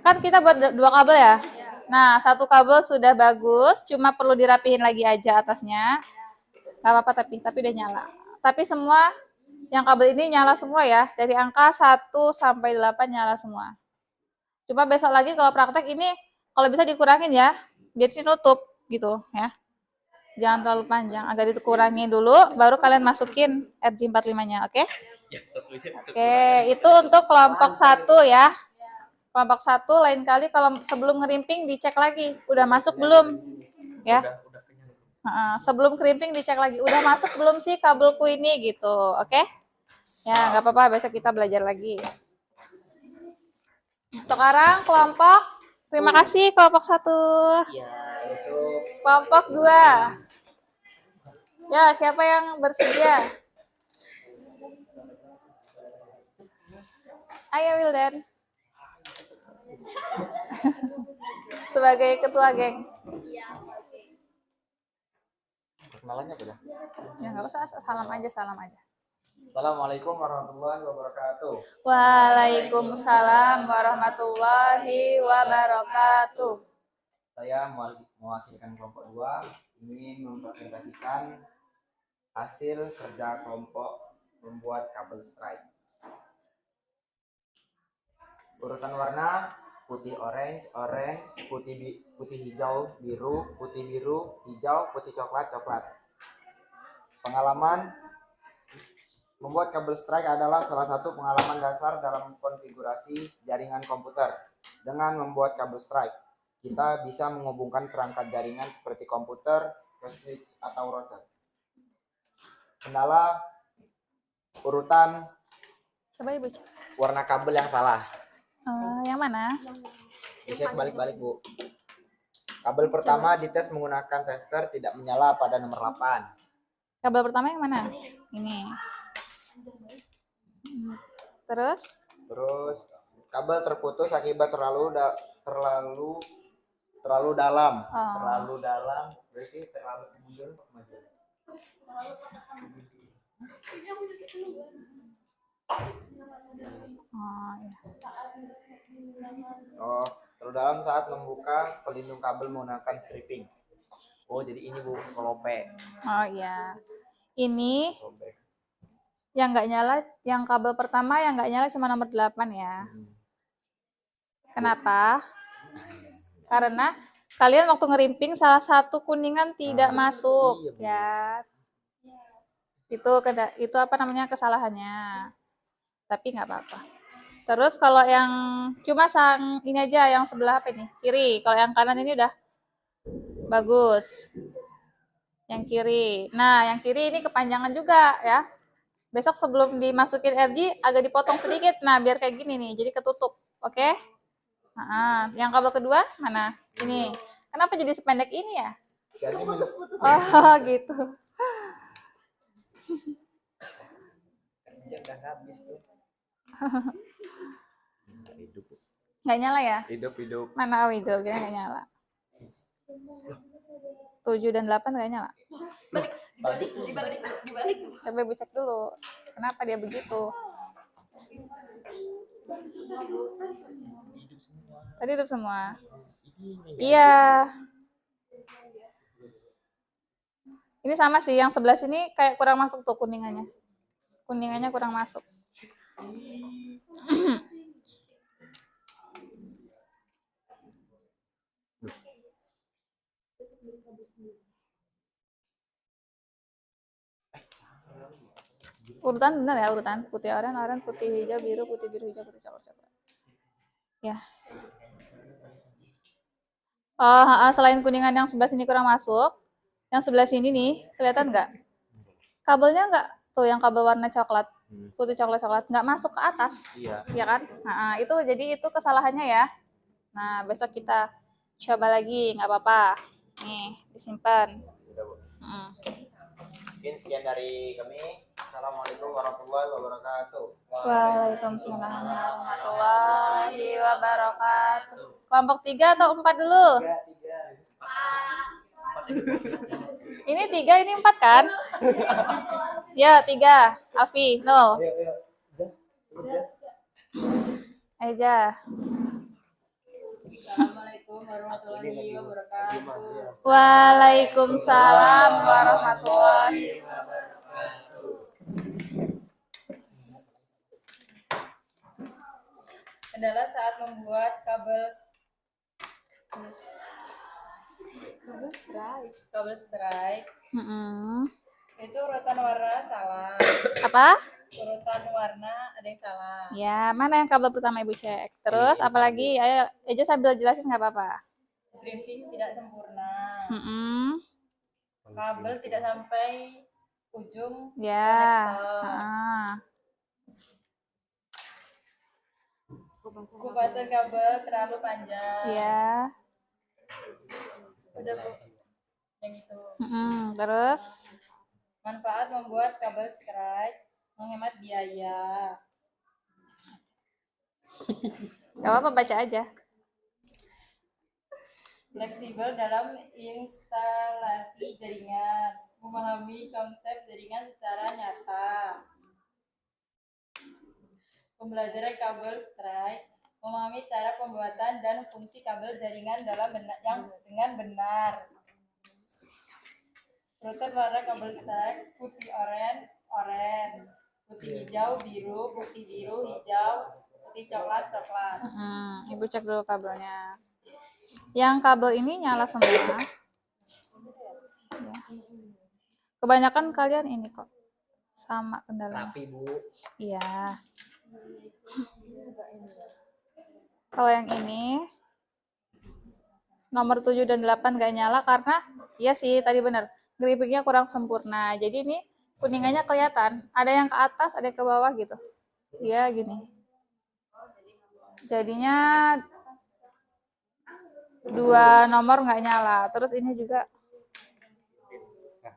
kan kita buat 2 kabel ya. Nah 1 kabel sudah bagus, cuma perlu dirapihin lagi aja atasnya. Gak apa-apa tapi udah nyala. Tapi semua yang kabel ini nyala semua ya. Dari angka 1 sampai 8 nyala semua. Cuma besok lagi kalau praktek ini kalau bisa dikurangin ya. Biar sih nutup gitu ya. Jangan terlalu panjang, agak dikurangi dulu, baru kalian masukin RJ45-nya, oke? Ya, Oke, itu untuk kelompok 1 ya. Kelompok 1 lain kali kalau sebelum ngerimping dicek lagi, udah masuk belum? Ya. Udah kenyang. Sebelum kerimping dicek lagi, udah masuk belum sih kabelku ini gitu, oke? Ya, nggak apa-apa, besok kita belajar lagi. Sekarang kelompok, terima kasih kelompok 1. Ya, itu Kelompok 2. Ya, siapa yang bersedia? Ayo Wildan. Sebagai ketua geng. perkenalannya apa dah? Ya nggak usah, salam aja, salam aja. Assalamualaikum warahmatullahi wabarakatuh. Waalaikumsalam warahmatullahi wabarakatuh. Saya mewakilkan kelompok 2 ingin mempresentasikan hasil kerja kelompok membuat kabel strike. Urutan warna putih orange, putih hijau, biru, hijau, putih coklat. Pengalaman membuat kabel strike adalah salah satu pengalaman dasar dalam konfigurasi jaringan komputer. Dengan membuat kabel strike, kita bisa menghubungkan perangkat jaringan seperti komputer ke switch atau router. Kendala urutan Coba Ibu cek. warna kabel yang salah. Yang mana? Bisa balik-balik, Bu. Kabel pertama dites menggunakan tester tidak menyala pada nomor 8. Kabel pertama yang mana? Ini. Terus? Kabel terputus akibat terlalu dalam. Terlalu dalam berarti terlalu mundur atau maju? Terlalu dalam saat membuka pelindung kabel menggunakan stripping. Oh, jadi ini Bu, kelope. Oh iya. Ini Sobek. yang nggak nyala, yang kabel pertama yang nggak nyala cuma nomor 8 ya. Kenapa? Karena kalian waktu ngerimping salah satu kuningan tidak masuk, ya. Itu apa namanya kesalahannya. Tapi nggak apa-apa. Terus kalau yang cuma ini aja yang sebelah apa ini? Kiri. Kalau yang kanan ini udah bagus. Yang kiri. Nah, yang kiri ini kepanjangan juga ya. Besok sebelum dimasukin RG agak dipotong sedikit. Nah, biar kayak gini nih, jadi ketutup. Oke? Nah, yang kabel kedua mana? Ini. Kenapa jadi sependek ini ya? Oh, gitu. Nggak nyala ya? Hidup. Mana hidup? Kira nggak nyala. 7 dan 8 nggak nyala. Dibalik. Coba Ibu cek dulu. Kenapa dia begitu? Tadi hidup semua. Iya. Ini sama sih, yang sebelah sini kayak kurang masuk tuh kuningannya. Kuningannya kurang masuk. Urutan benar ya, urutan putih oranye, putih hijau, biru, hijau, putih coklat. Ya. Selain kuningan yang sebelah sini kurang masuk, yang sebelah sini nih, kelihatan nggak? Kabelnya nggak? Tuh yang kabel warna coklat, putih coklat, nggak masuk ke atas. Iya. Ya kan? Nah, itu kesalahannya ya. Nah, besok kita coba lagi, nggak apa-apa. Nih, disimpan. Mungkin sekian dari kami. Assalamualaikum warahmatullahi wabarakatuh. Waalaikumsalam warahmatullahi wabarakatuh. Kelompok 3 atau 4 dulu? 3. Ini 3, ini 4 kan? Ya, 3. Alfi, 0. Eja. Assalamualaikum warahmatullahi wabarakatuh. Waalaikumsalam warahmatullahi wabarakatuh. Adalah saat membuat kabel strike. Itu urutan warna salah. Apa? Urutan warna ada yang salah. Ya, mana yang kabel pertama Ibu cek. Terus apalagi? Ayo Eja sambil jelasin nggak apa-apa. Crimping tidak sempurna. Mm-mm. Kabel tidak sampai ujung Ya. konektor. Pembahasan kabel terlalu panjang. Ya. Udah Bu. Yang itu. Terus Manfaat membuat kabel strike, menghemat biaya. gak apa-apa, baca aja. Fleksibel dalam instalasi jaringan, memahami konsep jaringan secara nyata. Pembelajaran kabel strike, memahami cara pembuatan dan fungsi kabel jaringan dengan benar. Urutan warna kabel strike: putih oranye, putih hijau biru, putih biru hijau, putih coklat. Ibu cek dulu kabelnya. Yang kabel ini nyala semua. Ya. Kebanyakan kalian ini kok sama kendalanya. Rapi, Bu. Iya. Kalau yang ini nomor 7 dan 8 gak nyala karena iya sih tadi benar, gripingnya kurang sempurna. Jadi ini kuningannya kelihatan, ada yang ke atas, ada yang ke bawah gitu. Dia gini. Jadinya 2 nomor nggak nyala. Terus ini juga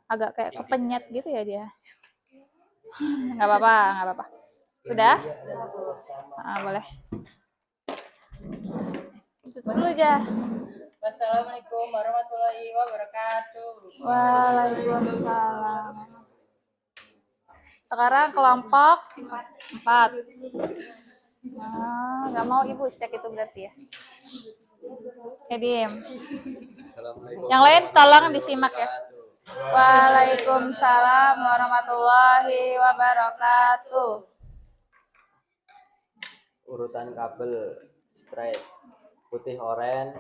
agak kayak kepenyet gitu ya dia. Nggak apa-apa. Udah? Boleh. Itu dulu aja. Wassalamualaikum warahmatullahi wabarakatuh. Waalaikumsalam. Sekarang kelompok 4. Nggak mau Ibu cek itu berarti ya. Diem. Yang lain tolong disimak ya. Waalaikumsalam warahmatullahi wabarakatuh. Urutan kabel straight: putih oranye,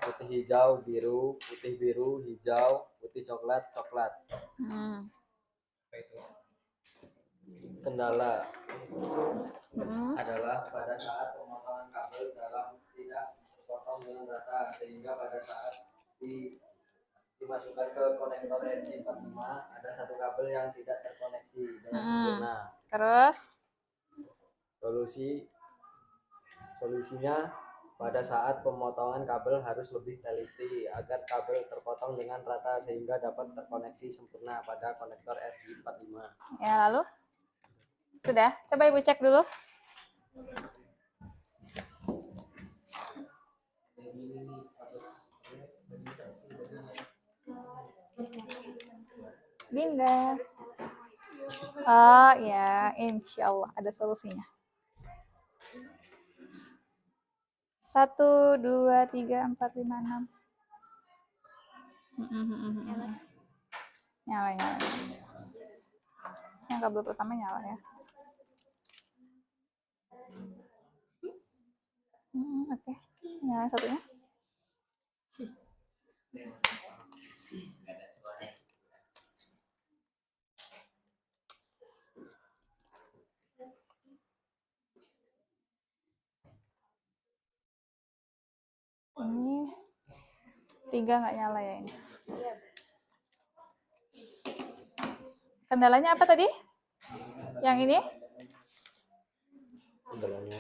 putih hijau biru, putih biru hijau, putih coklat. Kendala adalah pada saat pemotongan kabel dalam tidak terpotong dengan rata, sehingga pada saat dimasukkan ke konektor RJ45 ada satu kabel yang tidak terkoneksi dengan sempurna. Terus Solusinya pada saat pemotongan kabel harus lebih teliti agar kabel terpotong dengan rata sehingga dapat terkoneksi sempurna pada konektor RJ45. ya, lalu sudah, coba Ibu cek dulu. Dinda. Oh ya, insya Allah ada solusinya. 1, 2, 3, 4, 5, 6. Nyala. Yang kabel pertama nyala ya. Oke. Nyala satunya. Ini 3 nggak nyala ya ini. Kendalanya apa tadi? Yang ini? Kendalanya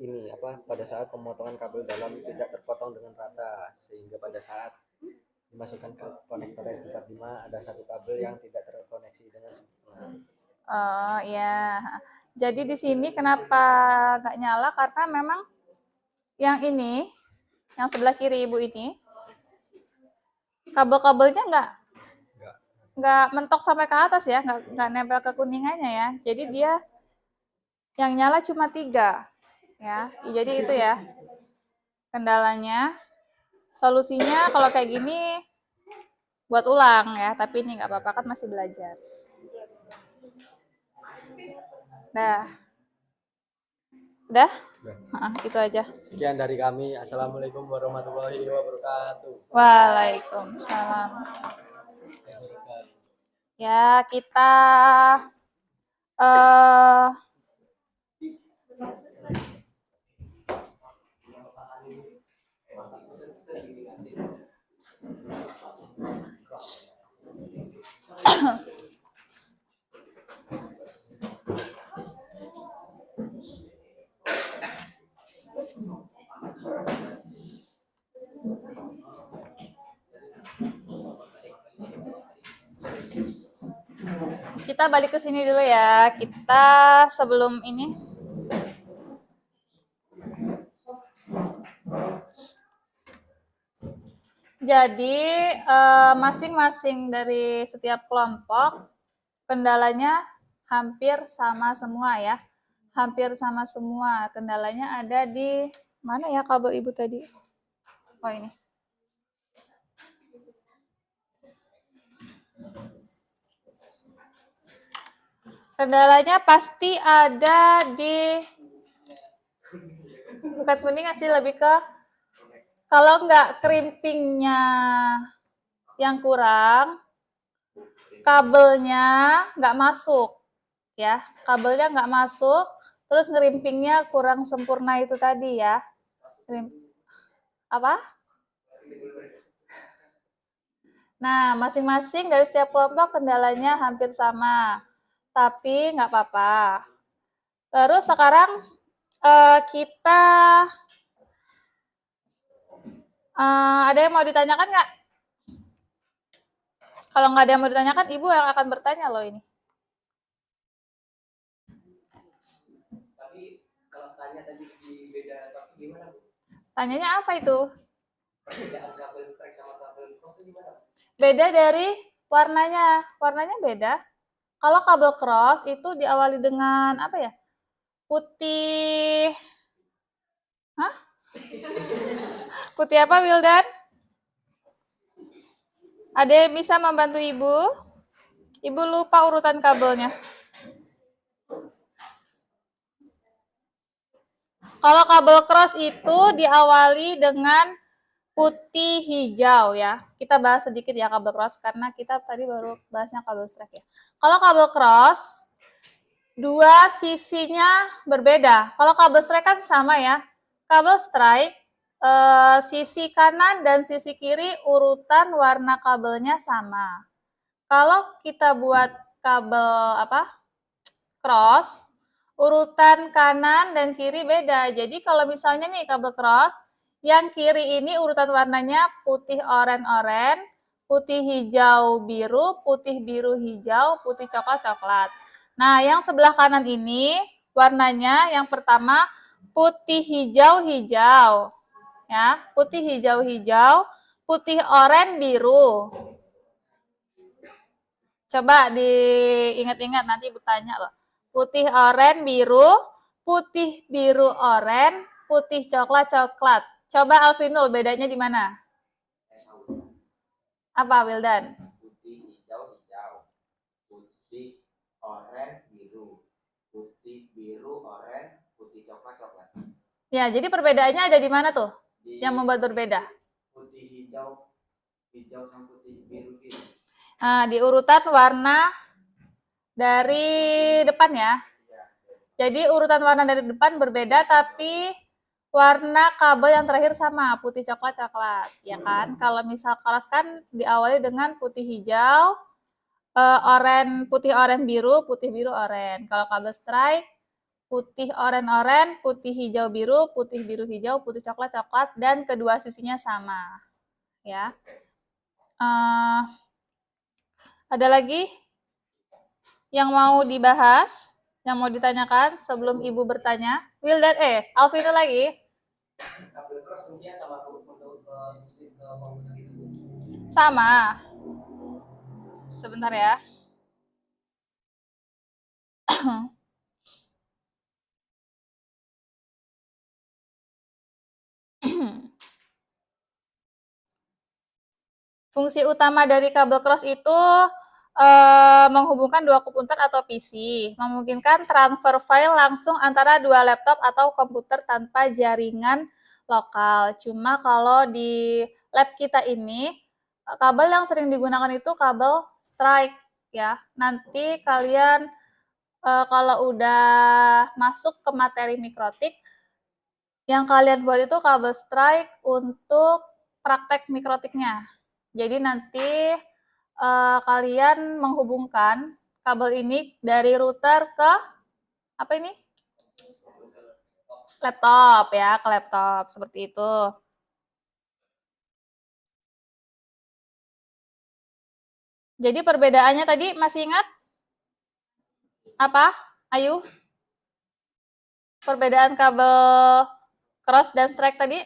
ini pada saat pemotongan kabel dalam tidak terpotong dengan rata sehingga pada saat dimasukkan ke konektor RJ45 ada satu kabel yang tidak terkoneksi dengan sempurna. Oh iya. Jadi di sini kenapa nggak nyala karena memang yang ini, yang sebelah kiri Ibu ini, kabel-kabelnya nggak mentok sampai ke atas ya, nggak nempel ke kuningannya ya. Jadi dia yang nyala cuma 3 ya. Jadi itu ya kendalanya. Solusinya kalau kayak gini buat ulang ya, tapi ini nggak apa-apa kan masih belajar. Udah? Itu aja. Sekian dari kami. Assalamualaikum warahmatullahi wabarakatuh. Waalaikumsalam. Ya, kita Kita balik ke sini dulu ya. Kita sebelum ini. Jadi masing-masing dari setiap kelompok kendalanya hampir sama semua ya. Hampir sama semua. Kendalanya ada di mana ya kabel ibu tadi? Oh ini. Kendalanya pasti ada di bukan kuning sih, lebih ke kalau nggak kerimpingnya yang kurang, kabelnya nggak masuk ya, kabelnya nggak masuk, terus ngerimpingnya kurang sempurna itu tadi ya. Apa? Nah, masing-masing dari setiap kelompok kendalanya hampir sama, tapi nggak apa-apa. Terus sekarang kita ada yang mau ditanyakan nggak? Kalau nggak ada yang mau ditanyakan, Ibu yang akan bertanya loh ini. Tapi kalau tanya tadi di beda topik gimana, Bu? Tanyanya apa itu? Perbedaan kabel strike sama kabel cross itu gimana? Beda dari warnanya. Warnanya beda. Kalau kabel cross itu diawali dengan apa ya? Putih. Hah? Putih apa, Wildan? Ada yang bisa membantu Ibu? Ibu lupa urutan kabelnya. Kalau kabel cross itu diawali dengan putih hijau ya. Kita bahas sedikit ya kabel cross karena kita tadi baru bahasnya kabel strike ya. Kalau kabel cross dua sisinya berbeda. Kalau kabel strike kan sama ya. Kabel strike sisi kanan dan sisi kiri urutan warna kabelnya sama. Kalau kita buat kabel cross, urutan kanan dan kiri beda. Jadi kalau misalnya nih kabel cross, yang kiri ini urutan warnanya putih oranye, putih hijau biru, putih biru hijau, putih coklat coklat. Nah, yang sebelah kanan ini warnanya yang pertama putih hijau hijau. Ya, putih hijau hijau, putih oranye biru. Coba diingat-ingat nanti bertanya loh. Putih oranye biru, putih biru oranye, putih coklat coklat. Coba Alvinul bedanya di mana? Apa Wildan? Putih hijau hijau, putih oranye biru, putih biru oranye, putih coklat coklat. Ya, jadi perbedaannya ada di mana tuh? Yang membuat berbeda? Putih hijau hijau sama putih biru biru. Nah, di urutan warna dari depan ya. Jadi urutan warna dari depan berbeda, tapi warna kabel yang terakhir sama, putih coklat coklat, ya kan? Kalau misal cross kan diawali dengan putih hijau, putih oranye biru, putih biru oranye. Kalau kabel strike putih oranye, putih hijau biru, putih biru hijau, putih coklat coklat, dan kedua sisinya sama, ya. Ada lagi yang mau dibahas, yang mau ditanyakan sebelum Ibu bertanya? Wildan, Alvino lagi. Kabel cross fungsinya sama untuk split ke komputer gitu. Sama. Sebentar ya. Fungsi utama dari kabel cross itu menghubungkan dua komputer atau PC, memungkinkan transfer file langsung antara dua laptop atau komputer tanpa jaringan lokal. Cuma kalau di lab kita ini, kabel yang sering digunakan itu kabel strike ya. Nanti kalian kalau udah masuk ke materi mikrotik, yang kalian buat itu kabel strike untuk praktek mikrotiknya. Jadi nanti kalian menghubungkan kabel ini dari router ke apa ini? Laptop ya, ke laptop seperti itu. Jadi perbedaannya tadi masih ingat? Apa? Ayu? Perbedaan kabel cross dan strike tadi?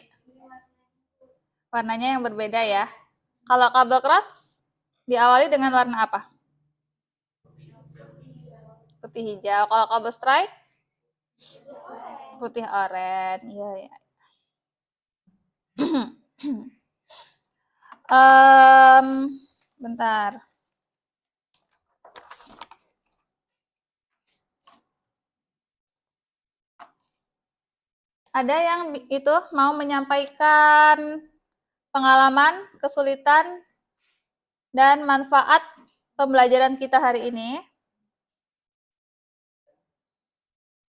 Warnanya yang berbeda ya. Kalau kabel cross diawali dengan warna apa? Putih hijau. Kalau kabel strike? Putih oranye. Iya, ya. Bentar. Ada yang itu mau menyampaikan pengalaman, kesulitan, dan manfaat pembelajaran kita hari ini?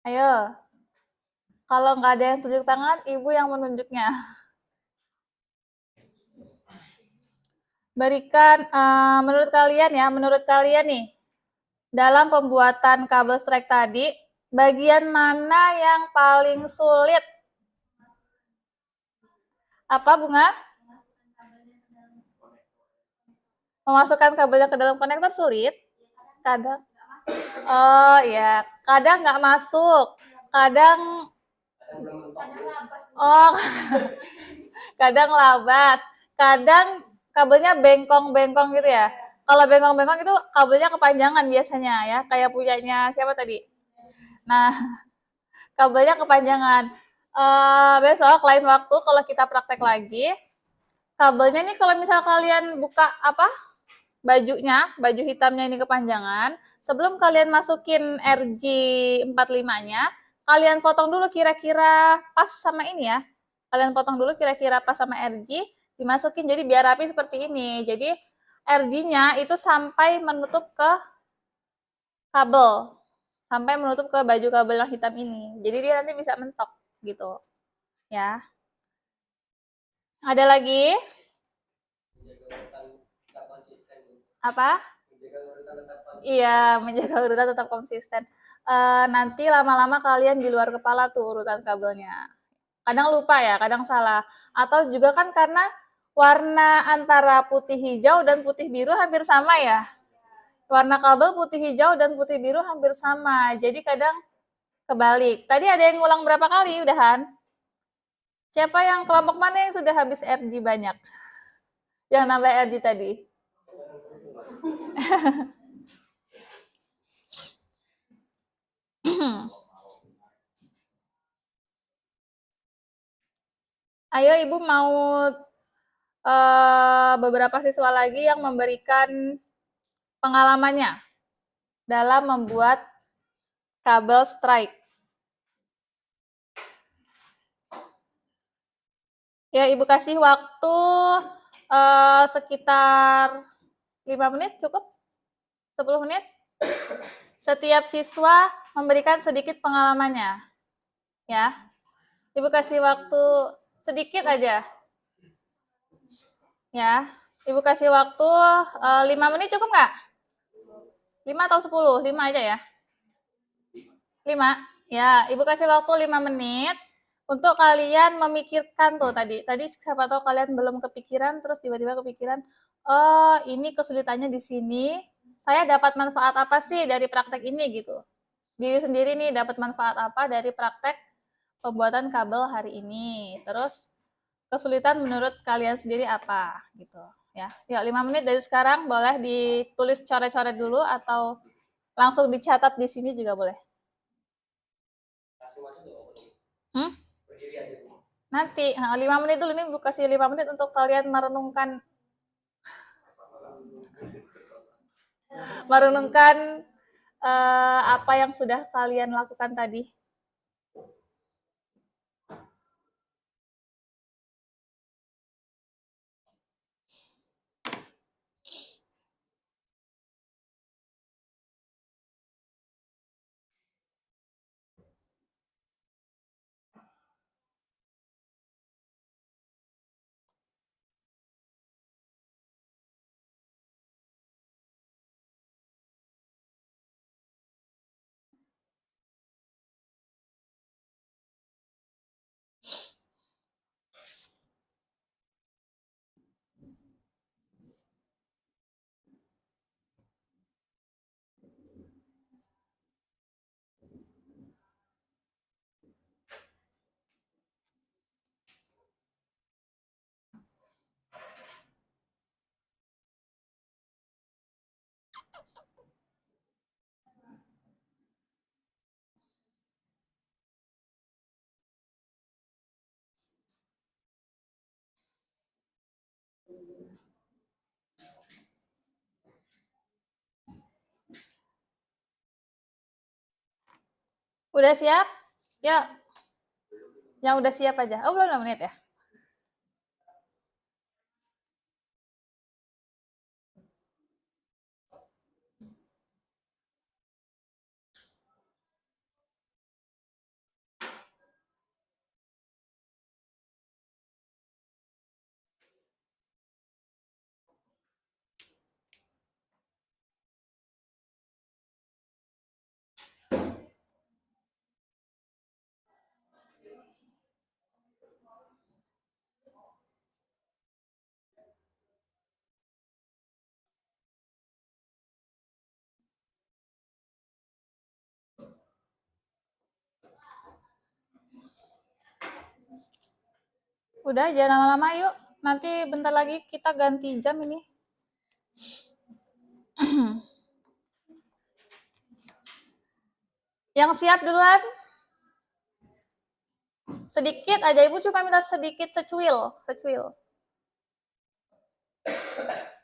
Ayo. Kalau nggak ada yang tunjuk tangan, ibu yang menunjuknya. Berikan, menurut kalian nih, dalam pembuatan kabel strike tadi, bagian mana yang paling sulit? Apa, Bunga? Memasukkan kabelnya ke dalam konektor sulit? Kadang. Oh iya, kadang nggak masuk. Kadang, oh, kadang labas. Kadang kabelnya bengkong-bengkong gitu ya. Kalau bengkong-bengkong itu kabelnya kepanjangan biasanya ya, kayak punyanya siapa tadi? Nah, kabelnya kepanjangan. Besok lain waktu kalau kita praktek lagi, kabelnya nih kalau misal kalian buka apa bajunya, baju hitamnya ini kepanjangan, sebelum kalian masukin RJ45-nya, kalian potong dulu kira-kira pas sama ini ya. Kalian potong dulu kira-kira pas sama RJ, dimasukin jadi biar rapi seperti ini. Jadi RJ-nya itu sampai menutup ke kabel, sampai menutup ke baju kabel yang hitam ini. Jadi dia nanti bisa mentok gitu. Ya. Ada lagi? Apa? Iya, menjaga urutan tetap konsisten. Nanti lama-lama kalian di luar kepala tuh urutan kabelnya. Kadang lupa ya, kadang salah. Atau juga kan karena warna antara putih hijau dan putih biru hampir sama ya. Warna kabel putih hijau dan putih biru hampir sama. Jadi kadang kebalik. Tadi ada yang ngulang berapa kali udahan? Siapa yang kelompok mana yang sudah habis RG banyak? Yang nambah RG tadi? Ayo Ibu mau beberapa siswa lagi yang memberikan pengalamannya dalam membuat kabel strike. Ya, Ibu kasih waktu sekitar 5 menit cukup? 10 menit? Setiap siswa memberikan sedikit pengalamannya. Ya. Ibu kasih waktu sedikit aja. Ya. Ibu kasih waktu 5 menit cukup nggak? 5 atau 10? 5 aja ya. 5? Ya, Ibu kasih waktu 5 menit untuk kalian memikirkan tuh tadi. Tadi siapa tahu kalian belum kepikiran, terus tiba-tiba kepikiran, oh ini kesulitannya di sini, saya dapat manfaat apa sih dari praktek ini gitu. Diri sendiri nih dapat manfaat apa dari praktek pembuatan kabel hari ini. Terus kesulitan menurut kalian sendiri apa gitu ya. Yuk 5 menit dari sekarang boleh ditulis coret-coret dulu atau langsung dicatat di sini juga boleh. Nanti 5 menit dulu nih, Bu kasih 5 menit untuk kalian merenungkan apa yang sudah kalian lakukan tadi. Udah siap? Yuk. Yang udah siap aja. Oh, belum 2 menit ya? Udah, jangan lama-lama yuk. Nanti bentar lagi kita ganti jam ini. Yang siap duluan? Sedikit aja, Ibu cuma minta sedikit secuil.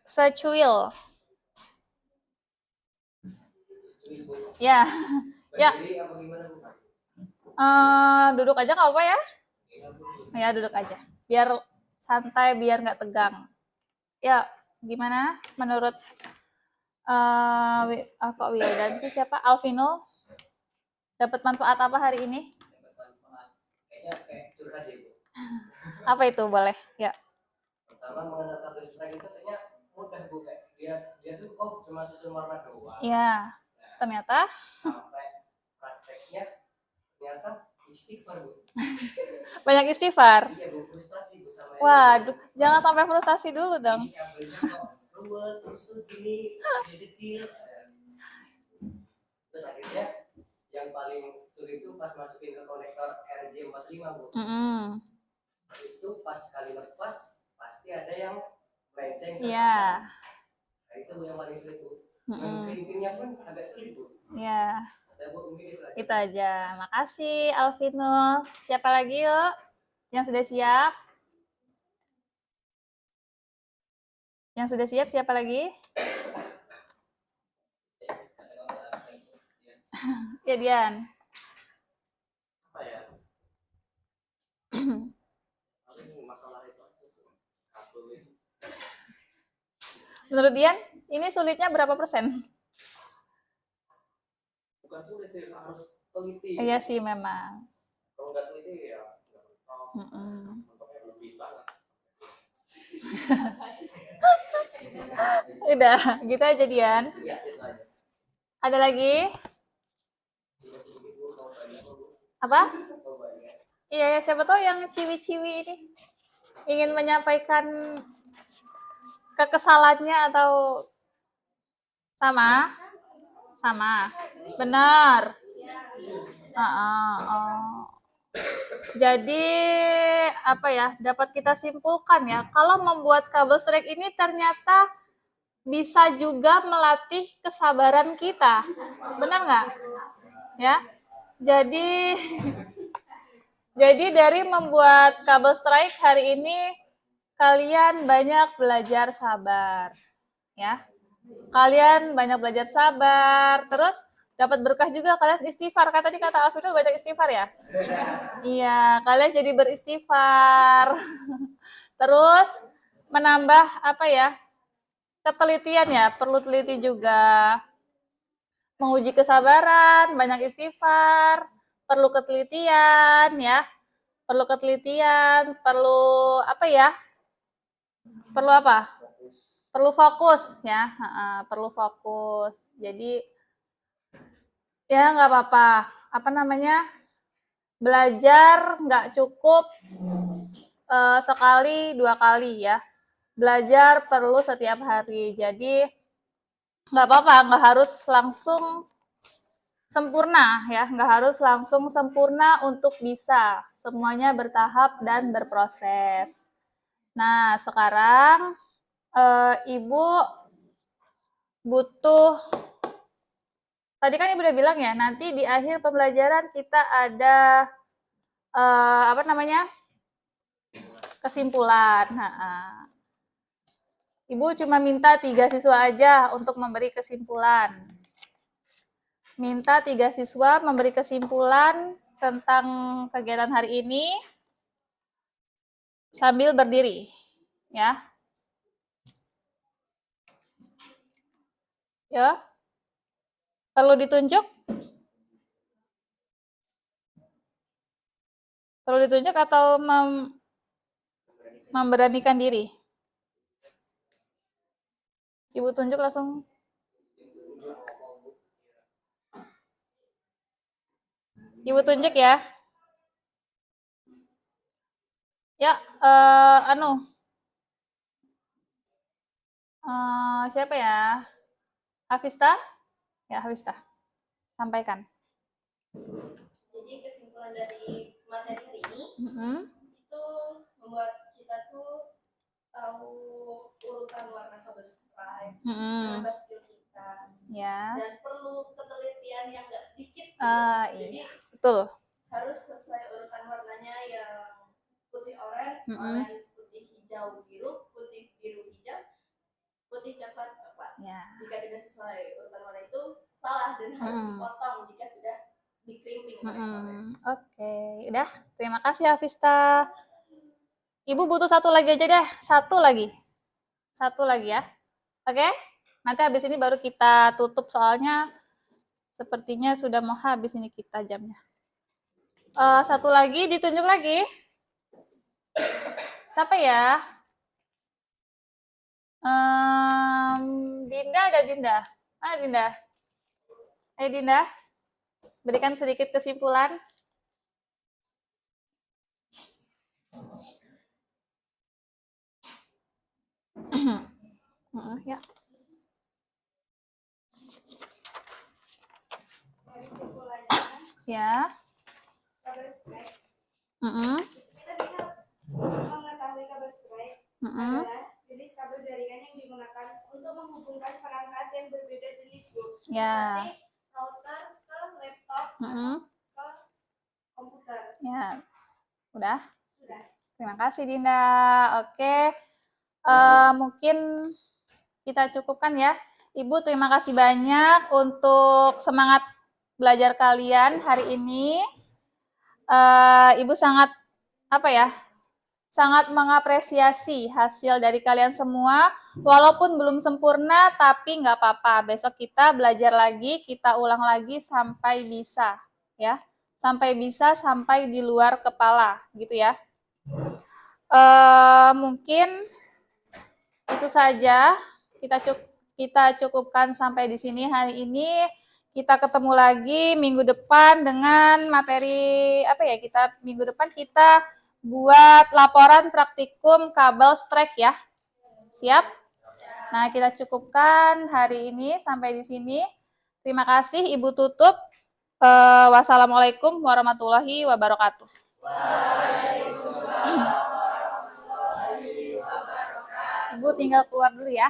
Secuil. Ya. Ya. Duduk aja nggak apa ya? Ya, duduk aja. Biar santai, biar nggak tegang. Ya, gimana menurut kok Wildan sih siapa? Alvino? Dapat manfaat apa hari ini? Kayaknya kayak curhat ya, Bu. Apa itu? Boleh, ya. Pertama mengenal tabel strike itu kayaknya mudah, Bu. Kayak dia tuh cuma susun warna doang. Iya. Ternyata sampai prakteknya ternyata istighfar, Bu. Banyak istighfar. Iya, Bu, frustasi, Bu, sama Waduh, jangan sampai frustasi dulu dong. ini kabelnya kok ruwet, terus gini, kecil. Terus akhirnya yang paling sulit itu pas masukin ke konektor RJ45, Bu. Itu pas kali lepas pasti ada yang melenceng ke Iya. Nah, itu yang paling sulit, Bu. Mengkrimpingnya pun agak sulit, Bu. Iya. Ada, Bu, mungkin itu aja. Itu aja. Makasih Alvino. Siapa lagi yuk? Yang sudah siap? Yang sudah siap siapa lagi? Ya, Dian. Apa ya? Masalah itu kabel itu. Menurut Dian, ini sulitnya berapa persen? Bukan sulit sih, harus teliti. Iya sih memang. Kalau nggak teliti ya nggak mentok. Mentoknya lebih banget. Udah, gitu aja Dian. Iya, itu aja. Ada lagi? Apa? Iya, siapa tahu yang ciwi-ciwi ini ingin menyampaikan kekesalannya atau sama. Benar. Jadi apa ya? Dapat kita simpulkan ya, kalau membuat kabel strike ini ternyata bisa juga melatih kesabaran kita. Benar nggak? Ya. Jadi dari membuat kabel strike hari ini kalian banyak belajar sabar. Ya. Kalian banyak belajar sabar, terus dapat berkah juga kalian istighfar. Tadi kata Alfito banyak istighfar ya? Iya, kalian jadi beristighfar. Terus menambah apa ya? Ketelitian ya, perlu teliti juga. Menguji kesabaran, banyak istighfar, perlu ketelitian ya. Perlu ketelitian, perlu apa ya? Perlu apa? Perlu fokus ya, perlu fokus. Jadi ya nggak apa-apa. Apa namanya? Belajar nggak cukup sekali 2 kali ya. Belajar perlu setiap hari. Jadi nggak apa-apa, nggak harus langsung sempurna ya, nggak harus langsung sempurna untuk bisa. Semuanya bertahap dan berproses. Nah, sekarang Ibu butuh, tadi kan Ibu udah bilang ya, nanti di akhir pembelajaran kita ada apa namanya? Kesimpulan. Ibu cuma minta 3 siswa aja untuk memberi kesimpulan. minta 3 siswa memberi kesimpulan tentang kegiatan hari ini sambil berdiri, ya. Ya. Perlu ditunjuk? Perlu ditunjuk atau memberanikan diri? Ibu tunjuk langsung. Ibu tunjuk ya. Ya, siapa ya? Hafista? Ya, Hafista. Sampaikan. Jadi kesimpulan dari materi hari ini Mm-hmm. itu membuat kita tuh tahu urutan warna kabel stripe, menambah skill kita, Ya. dan perlu ketelitian yang nggak sedikit. Iya, betul. Harus sesuai urutan warnanya yang putih oranye, oranye putih hijau biru, putih biru hijau, putih coklat coklat. Ya. Jika tidak sesuai urutan warna itu salah dan harus dipotong jika sudah dikrimping. Oke, udah. Terima kasih Hafista. Ibu butuh satu lagi aja deh. Satu lagi ya. Oke? Nanti habis ini baru kita tutup soalnya sepertinya sudah mau habis ini kita jamnya. Satu lagi, ditunjuk lagi. Siapa ya? Dinda ada Dinda? Mana Dinda? Ayo Dinda, berikan sedikit kesimpulan. Ya. Kesimpulannya, Ya. kabel stripe. Kita bisa mengetahui kabel stripe adalah jenis kabel jaringan yang digunakan untuk menghubungkan perangkat yang berbeda jenis, Bu. Ya. Seperti router ke laptop atau ke komputer. Ya. Udah? Sudah. Terima kasih Dinda. Oke. Mungkin kita cukupkan ya. Ibu terima kasih banyak untuk semangat belajar kalian hari ini. Ibu sangat sangat mengapresiasi hasil dari kalian semua. Walaupun belum sempurna, tapi nggak apa-apa. Besok kita belajar lagi, kita ulang lagi sampai bisa, ya. Sampai di luar kepala, gitu ya. Mungkin itu saja. Kita cukupkan sampai di sini hari ini. Kita ketemu lagi minggu depan dengan materi minggu depan kita buat laporan praktikum kabel strike ya. Siap? Nah, kita cukupkan hari ini sampai di sini. Terima kasih, Ibu tutup. Wassalamualaikum warahmatullahi wabarakatuh. Ibu tinggal keluar dulu ya.